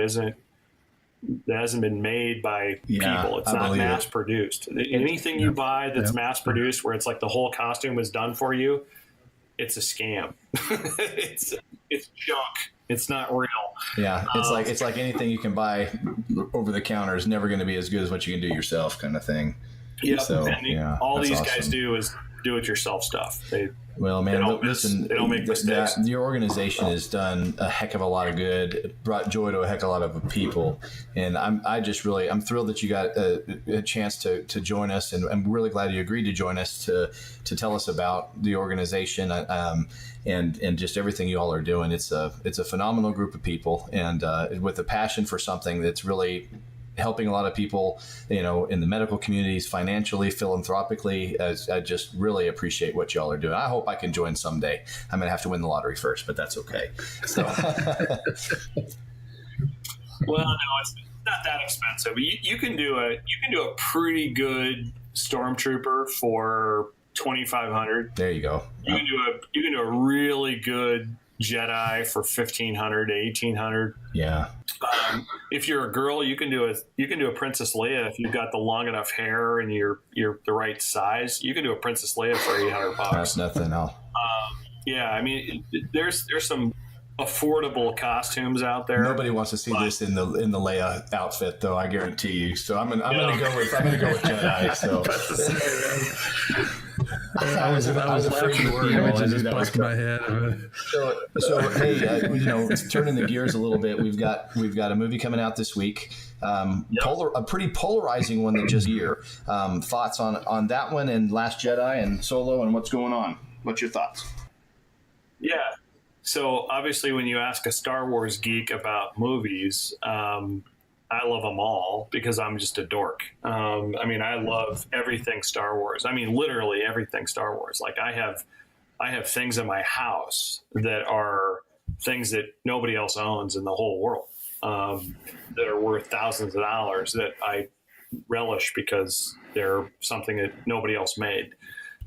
hasn't been made by people. It's not mass produced. Anything you buy that's mass produced, where it's like the whole costume is done for you, it's a scam. it's junk. It's not real. Yeah, it's like anything you can buy over the counter is never going to be as good as what you can do yourself, kind of thing. Yeah. So, all these guys do is do-it-yourself stuff. Well, man, listen, they don't make mistakes. Your organization has done a heck of a lot of good, it brought joy to a heck of a lot of people. And I'm thrilled that you got a chance to join us. And I'm really glad you agreed to join us to tell us about the organization and just everything you all are doing. It's a phenomenal group of people, and with a passion for something that's really helping a lot of people, in the medical communities, financially, philanthropically. I just really appreciate what y'all are doing. I hope I can join someday. I'm going to have to win the lottery first, but that's okay. So. Well, no, it's not that expensive. You can do a pretty good stormtrooper for $2,500. There you go. You can do a really good Jedi for $1,500 to $1,800. Yeah. If you're a girl, you can do a Princess Leia if you've got the long enough hair and you're the right size. You can do a Princess Leia for $800. That's nothing else. Yeah, I mean, there's some affordable costumes out there. Nobody wants to see this in the Leia outfit, though. I guarantee you. So I'm gonna go with Jedi. So. I was afraid you were going to just bust my head. So hey, turning the gears a little bit, we've got a movie coming out this week, a pretty polarizing one that just here. Thoughts on that one and Last Jedi and Solo and what's going on? What's your thoughts? Yeah. So obviously, when you ask a Star Wars geek about movies, I love them all because I'm just a dork. I mean, I love everything Star Wars. I mean, literally everything Star Wars. Like I have things in my house that are things that nobody else owns in the whole world, that are worth thousands of dollars that I relish because they're something that nobody else made.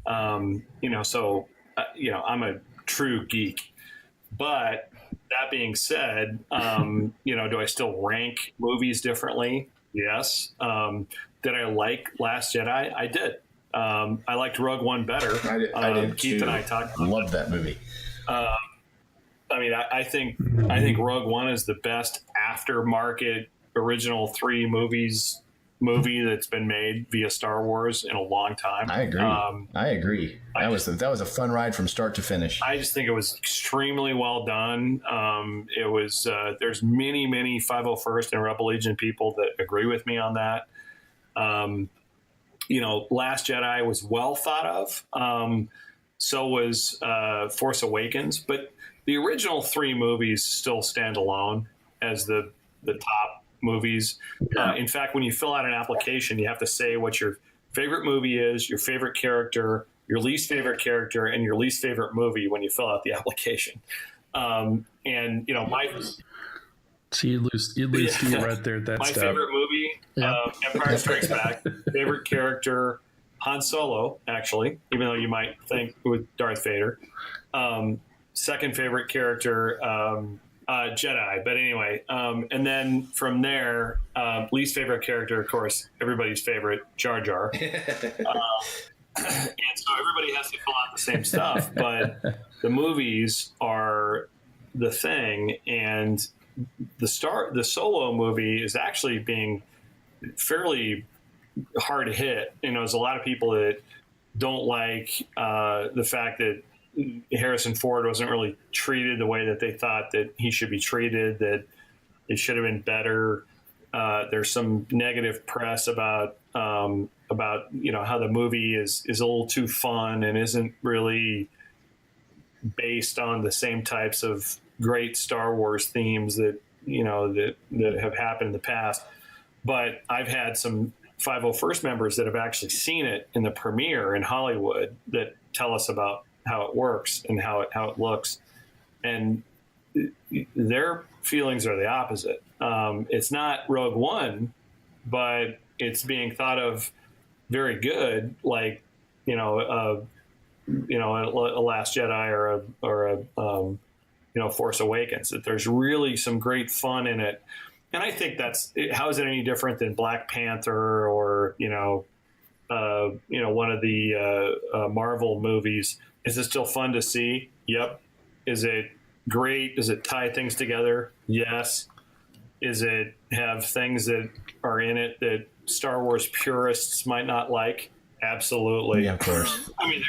I'm a true geek. But that being said, do I still rank movies differently? Yes. Did I like Last Jedi? I did. I liked Rogue One better. I did Keith too. and I talked. Love that movie. I think Rogue One is the best aftermarket original 3 movies movie that's been made via Star Wars in a long time. I agree. That was a fun ride from start to finish. I just think it was extremely well done. It was there's many 501st and Rebel Legion people that agree with me on that. Last Jedi was well thought of. So was Force Awakens, but the original 3 movies still stand alone as the top movies. In fact, when you fill out an application, you have to say what your favorite movie is, your favorite character, your least favorite character, and your least favorite movie when you fill out the application. So you'd lose Steve right there at that my step. favorite movie, Empire Strikes Back. Favorite character, Han Solo, actually, even though you might think with Darth Vader. Second favorite character, Jedi. But anyway, and then from there, least favorite character, of course, everybody's favorite, Jar Jar. And so everybody has to fill out the same stuff, but the movies are the thing, and the Solo movie is actually being fairly hard hit. There's a lot of people that don't like the fact that Harrison Ford wasn't really treated the way that they thought that he should be treated, that it should have been better. There's some negative press about how the movie is a little too fun and isn't really based on the same types of great Star Wars themes that have happened in the past. But I've had some 501st members that have actually seen it in the premiere in Hollywood that tell us about how it works and how it looks, and their feelings are the opposite. It's not Rogue One, but it's being thought of very good, like a Last Jedi or a Force Awakens. That there's really some great fun in it, and I think how is it any different than Black Panther or one of the Marvel movies? Is it still fun to see? Yep. Is it great? Does it tie things together? Yes. Is it have things that are in it that Star Wars purists might not like? Absolutely. Yeah, of course. I mean,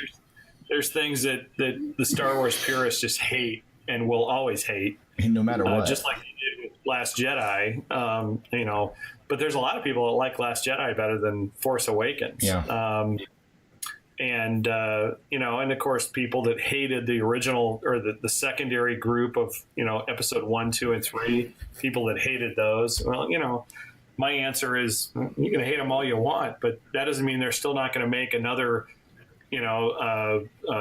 there's things that the Star Wars purists just hate and will always hate. No matter what. Just like they did with Last Jedi, but there's a lot of people that like Last Jedi better than Force Awakens. Yeah. And of course, people that hated the original or the secondary group of, episode 1, 2, and 3, people that hated those. Well, my answer is you can hate them all you want, but that doesn't mean they're still not going to make another,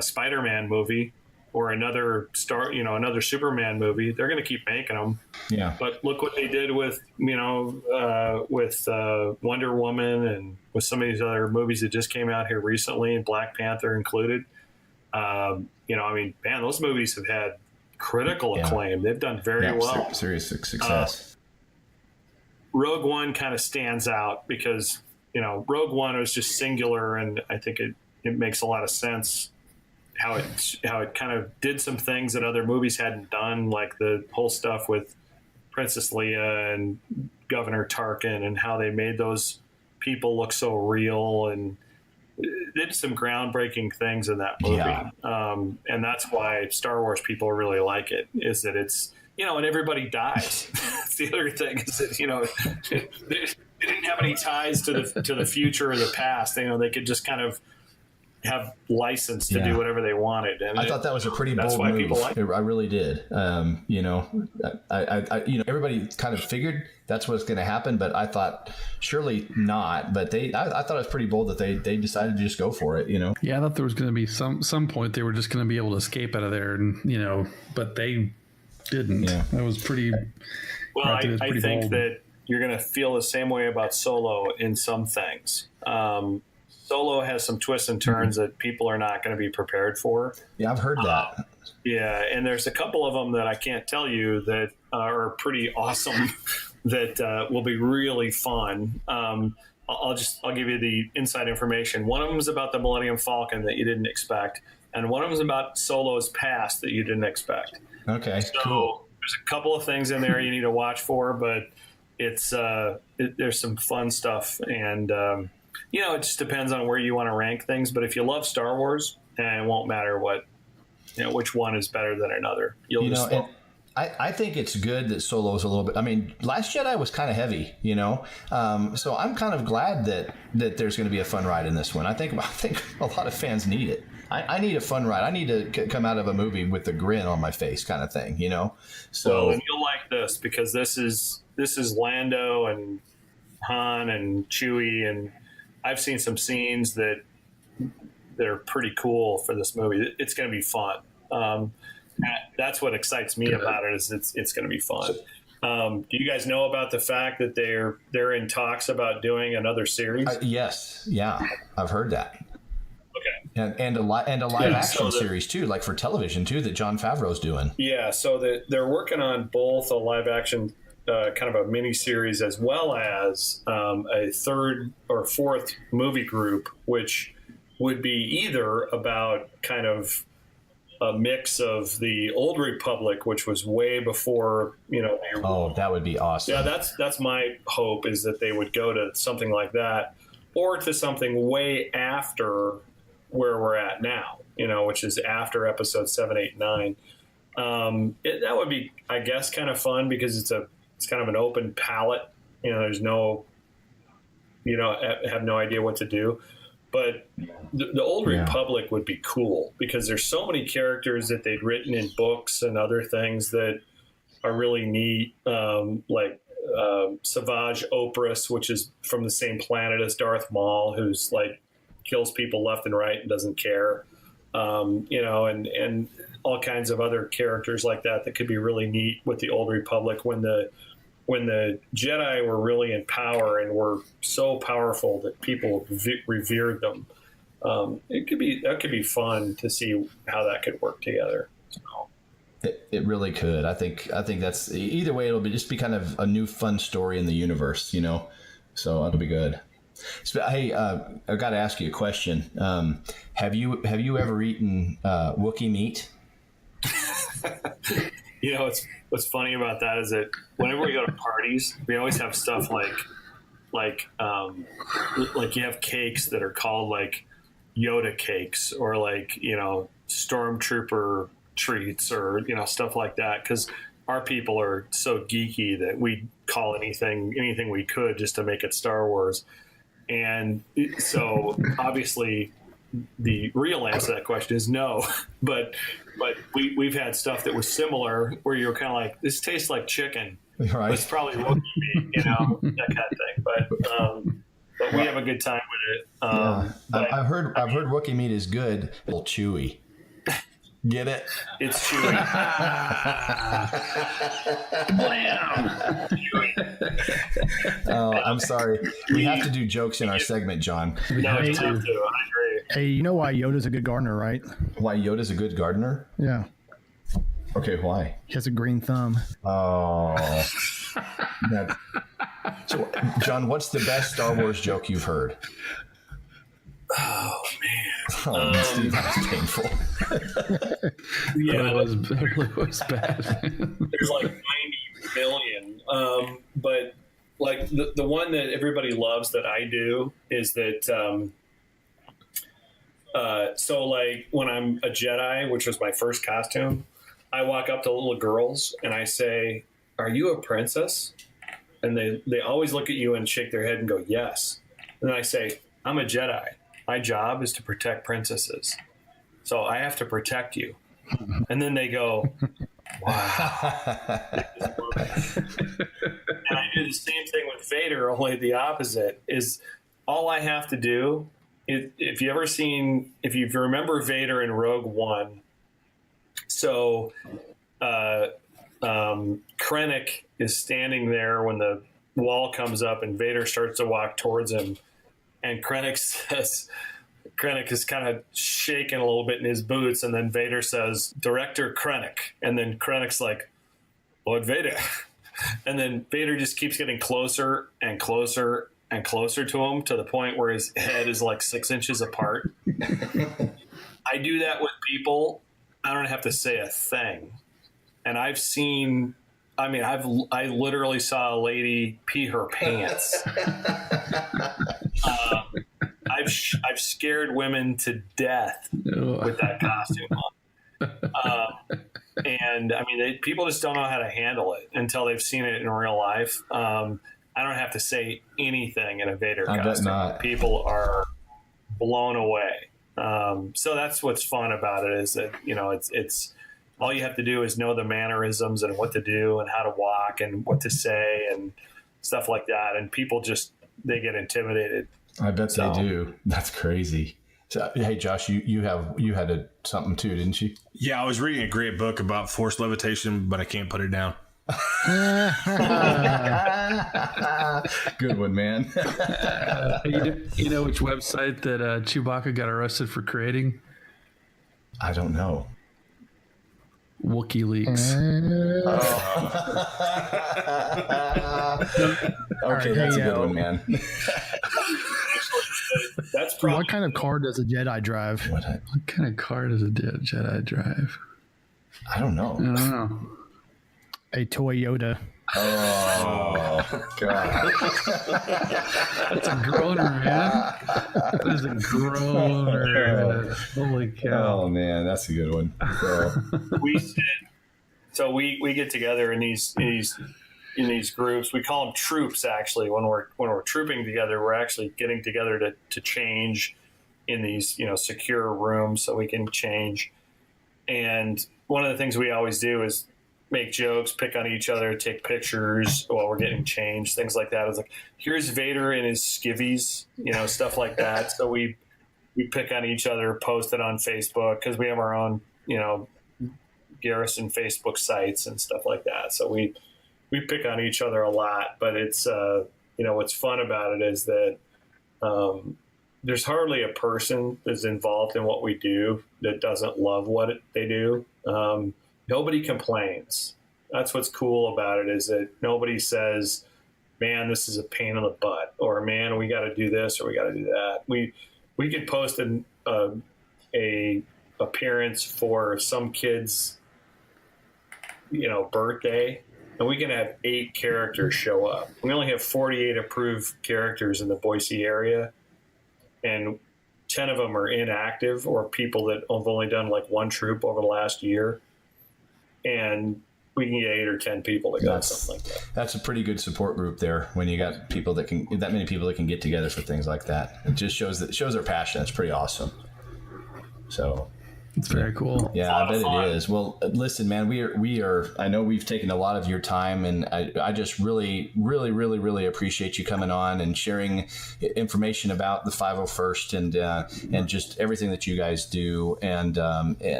Spider-Man movie or another another Superman movie. They're going to keep making them. Yeah. But look what they did with, with Wonder Woman and with some of these other movies that just came out here recently, and Black Panther included. Those movies have had critical acclaim. They've done very well. Serious success. Rogue One kind of stands out because, Rogue One was just singular, and I think it makes a lot of sense how it kind of did some things that other movies hadn't done, like the whole stuff with Princess Leia and Governor Tarkin and how they made those people look so real, and did some groundbreaking things in that movie. Yeah. And that's why Star Wars people really like it, is that it's, and everybody dies. The other thing is that, they didn't have any ties to the future or the past. They could just kind of have license to do whatever they wanted. And I thought that was a pretty bold move. People like it. I really did. I everybody kind of figured that's what's going to happen, but I thought surely not. But I thought it was pretty bold that they decided to just go for it. Yeah, I thought there was going to be some point they were just going to be able to escape out of there, and but they didn't. Yeah. That was pretty. Well, I think bold. That you're going to feel the same way about Solo in some things. Solo has some twists and turns that people are not going to be prepared for. Yeah, I've heard that. Yeah, and there's a couple of them that I can't tell you that are pretty awesome that will be really fun. I'll give you the inside information. One of them is about the Millennium Falcon that you didn't expect, and one of them is about Solo's past that you didn't expect. Okay, so cool. There's a couple of things in there you need to watch for, but there's some fun stuff, and it just depends on where you want to rank things. But if you love Star Wars, it won't matter which one is better than another. I think it's good that Solo is a little bit. I mean, Last Jedi was kind of heavy, so I'm kind of glad that there's going to be a fun ride in this one. I think a lot of fans need it. I need a fun ride. I need to come out of a movie with a grin on my face, kind of thing, So and you'll like this because this is Lando and Han and Chewie, and I've seen some scenes that they're pretty cool for this movie. It's going to be fun. That's what excites me about it is it's going to be fun. Do you guys know about the fact that they're in talks about doing another series? Yes, yeah, I've heard that. Okay, and a live action series too, like for television too, that Jon Favreau's doing. Yeah, so they're working on both a live action kind of a mini series as well as a third or fourth movie group, which would be either about kind of a mix of the Old Republic, which was way before, that would be awesome. Yeah, that's my hope, is that they would go to something like that, or to something way after where we're at now, which is after episode 7, 8, 9. That would be, I guess, kind of fun because it's kind of an open palette. There's no, have no idea what to do. But the Old Republic would be cool because there's so many characters that they'd written in books and other things that are really neat, like Savage Opress, which is from the same planet as Darth Maul, who's like kills people left and right and doesn't care, and all kinds of other characters like that could be really neat with the Old Republic when the Jedi were really in power and were so powerful that people revered them. That could be fun to see how that could work together. So. It really could. I think that's either way. It'll just be kind of a new fun story in the universe, So it'll be good. So, hey, I've got to ask you a question. Have you ever eaten Wookiee meat? What's funny about that is that whenever we go to parties, we always have stuff like you have cakes that are called like Yoda cakes or like, Stormtrooper treats or, stuff like that. 'Cause our people are so geeky that we call anything we could just to make it Star Wars. And so obviously the real answer to that question is no, but we've had stuff that was similar where you're kind of like, this tastes like chicken. Right. It's probably Wookiee meat, that kind of thing. But we have a good time with it. I've heard Wookiee meat is good. A little chewy. Get it? It's chewy. Oh, I'm sorry. We have to do jokes in our segment, John. No, you have to. I agree. Hey, you know why Yoda's a good gardener, right? Why Yoda's a good gardener? Yeah. Okay, why? He has a green thumb. Oh. So, John, what's the best Star Wars joke you've heard? Oh, man. Oh, Steve, that's painful. Yeah, it was bad. There's like 90 million. But like the one that everybody loves that I do is that so like when I'm a Jedi, which was my first costume, I walk up to little girls and I say, "Are you a princess?" And they always look at you and shake their head and go, "Yes." And then I say, "I'm a Jedi. My job is to protect princesses. So I have to protect you." And then they go, "Wow." And I do the same thing with Vader, only the opposite is all I have to do. If you remember Vader in Rogue One, so Krennic is standing there when the wall comes up and Vader starts to walk towards him. And Krennic is kind of shaking a little bit in his boots. And then Vader says, "Director Krennic." And then Krennic's like, "Lord Vader." And then Vader just keeps getting closer and closer and closer to him to the point where his head is like 6 inches apart. I do that with people. I don't have to say a thing. And I've seen I mean, I literally saw a lady pee her pants. I've scared women to death with that costume on. And I mean, people just don't know how to handle it until they've seen it in real life. I don't have to say anything in a Vader costume. Bet not. People are blown away. So that's what's fun about it, is that, you know, it's all you have to do is know the mannerisms and what to do and how to walk and what to say and stuff like that. And people they get intimidated. I bet they do. That's crazy. So, hey, Josh, you had something too, didn't you? Yeah, I was reading a great book about forced levitation, but I can't put it down. Good one, man. You know which website that Chewbacca got arrested for creating? I don't know. WikiLeaks. Okay, that's a good one, man. That's probably What kind of car does a Jedi drive? What kind of car does a Jedi drive? I don't know. I don't know. A Toyota. Oh, God. That's a groaner, man. That is a groaner. Holy cow. Oh, man, that's a good one. So we get together in these groups. We call them troops. Actually, when we're trooping together, we're actually getting together to change in these, you know, secure rooms so we can change. And one of the things we always do is make jokes, pick on each other, take pictures while we're getting changed, things like that. It's like, here's Vader in his skivvies, you know, stuff like that. So we pick on each other, post it on Facebook, because we have our own, you know, Garrison Facebook sites and stuff like that. So we pick on each other a lot, but it's, you know, what's fun about it is that there's hardly a person that's involved in what we do that doesn't love what they do. Nobody complains. That's what's cool about it, is that nobody says, man, this is a pain in the butt, or man, we got to do this, or we got to do that. We could post a appearance for some kid's, you know, birthday, and we can have 8 characters show up. We only have 48 approved characters in the Boise area, and 10 of them are inactive or people that have only done like one troop over the last year. And we can get 8 or 10 people to go, something like that. That's a pretty good support group there when you got people that many people that can get together for things like that. It just shows their passion. It's pretty awesome. So it's very cool. Yeah, I bet it is. Well, listen, man, we are. I know we've taken a lot of your time, and I just really, really, really, really appreciate you coming on and sharing information about the 501st and just everything that you guys do. And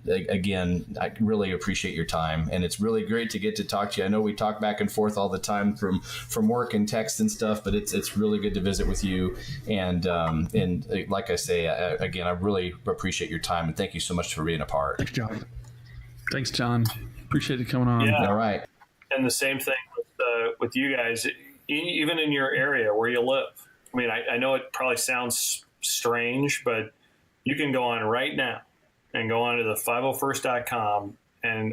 again, I really appreciate your time, and it's really great to get to talk to you. I know we talk back and forth all the time from work and text and stuff, but it's really good to visit with you. And like I say, again, I really appreciate your time, and thank you so much for being a part. Thanks, John. Thanks, John. Appreciate it coming on. Yeah. All right. And the same thing with you guys, even in your area where you live. I mean, I know it probably sounds strange, but you can go on right now and go on to the 501st.com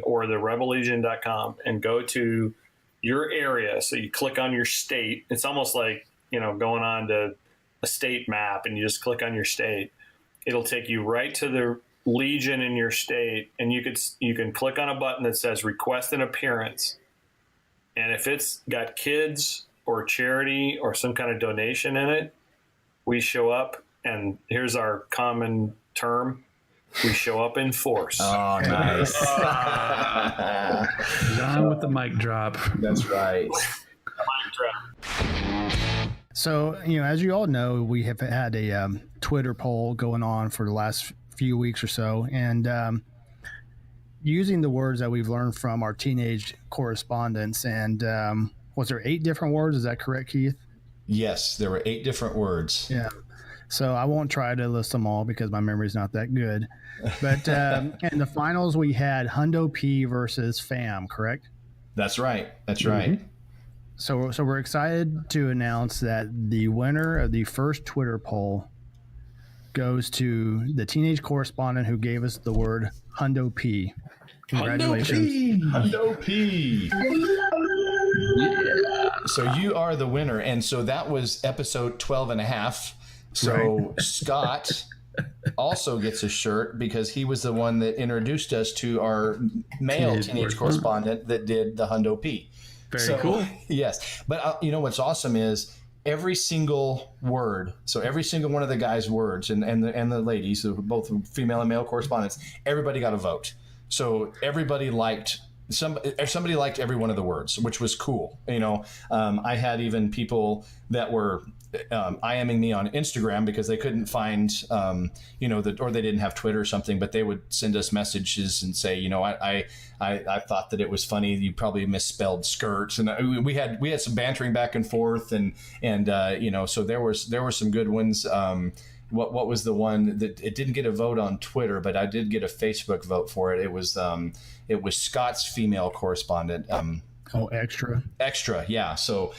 or the rebellegion.com and go to your area. So you click on your state. It's almost like, you know, going on to a state map, and you just click on your state. It'll take you right to the Legion in your state, and you can click on a button that says request an appearance. And if it's got kids or charity or some kind of donation in it, we show up, and here's our common term: we show up in force. Oh, nice. John with the mic drop. That's right. Mic drop. So, you know, as you all know, we have had a Twitter poll going on for the last few weeks or so, and using the words that we've learned from our teenage correspondence, and was there 8 different words? Is that correct, Keith? Yes, there were 8 different words. Yeah. So I won't try to list them all because my memory's not that good. But in the finals, we had Hundo P versus Fam, correct? That's right. That's right. Mm-hmm. So we're excited to announce that the winner of the first Twitter poll goes to the teenage correspondent who gave us the word Hundo P. Congratulations. Hundo P. Yeah. So you are the winner. And so that was episode 12 and a half. So Scott also gets a shirt because he was the one that introduced us to our male teenage correspondent that did the Hundo P. Very cool. Yes. But you know what's awesome is every single word. So every single one of the guys' words and the ladies, both female and male correspondents, everybody got a vote. So everybody liked somebody liked every one of the words, which was cool. You know, I had even people that were IMing me on Instagram because they couldn't find, or they didn't have Twitter or something, but they would send us messages and say, you know, I thought that it was funny. You probably misspelled skirt. And we had some bantering back and forth and so there were some good ones. What was the one that it didn't get a vote on Twitter, but I did get a Facebook vote for it. It was Scott's female correspondent. Extra. Yeah. So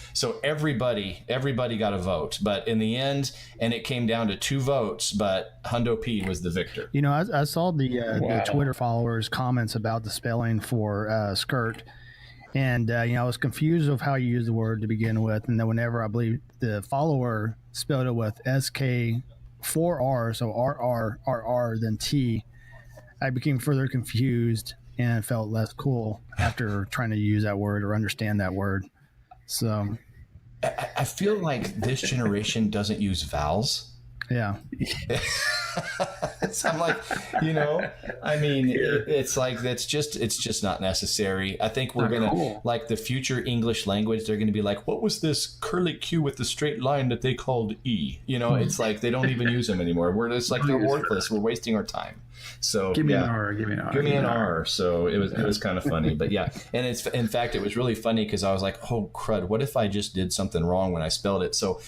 everybody got a vote, but in the end, and it came down to 2 votes, but Hundo P was the victor. You know, I saw the Twitter followers comments about the spelling for skirt. And, I was confused of how you use the word to begin with. And then whenever I believe the follower spelled it with SK 4R, so RR, then T, I became further confused and felt less cool after trying to use that word or understand that word. So I feel like this generation doesn't use vowels. Yeah. So I'm like, it's like it's just not necessary. I think we're gonna like the future English language. They're gonna be like, what was this curly Q with the straight line that they called E? It's like they don't even use them anymore. We're just like they're worthless. We're wasting our time. So give me an R. So it was kind of funny, but yeah. And in fact, it was really funny because I was like, oh crud, what if I just did something wrong when I spelled it? So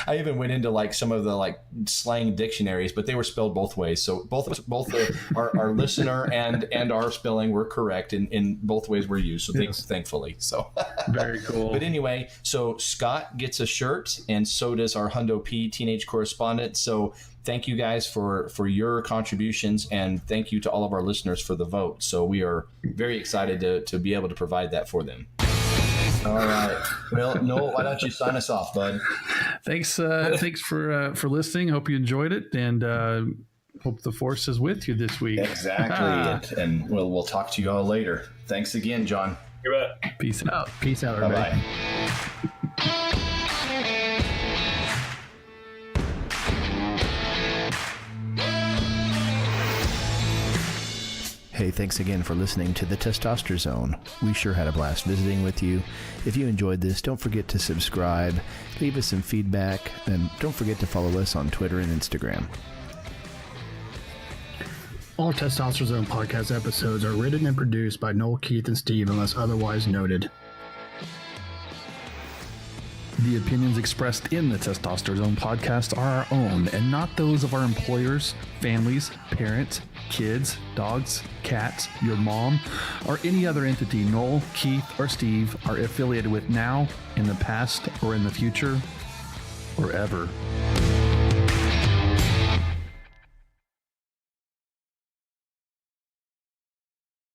I even went into like some of the like slang dictionaries, but they were spelled both ways. So both our listener and our spelling were correct in both ways were used. So thankfully. So very cool. But anyway, so Scott gets a shirt, and so does our Hundo P teenage correspondent. So thank you guys for your contributions, and thank you to all of our listeners for the vote. So we are very excited to be able to provide that for them. All right. Well, Noel, why don't you sign us off, bud? Thanks for listening. Hope you enjoyed it, and hope the force is with you this week. Exactly. And we'll talk to you all later. Thanks again, John. You bet. Peace out. Peace out, everybody. Bye-bye. Hey, thanks again for listening to the Testosterone Zone. We sure had a blast visiting with you. If you enjoyed this, don't forget to subscribe, leave us some feedback, and don't forget to follow us on Twitter and Instagram. All Testosterone Zone podcast episodes are written and produced by Noel, Keith, and Steve unless otherwise noted. The opinions expressed in the Testosterone Zone podcast are our own and not those of our employers, families, parents, kids, dogs, cats, your mom, or any other entity Noel, Keith, or Steve are affiliated with now, in the past, or in the future, or ever.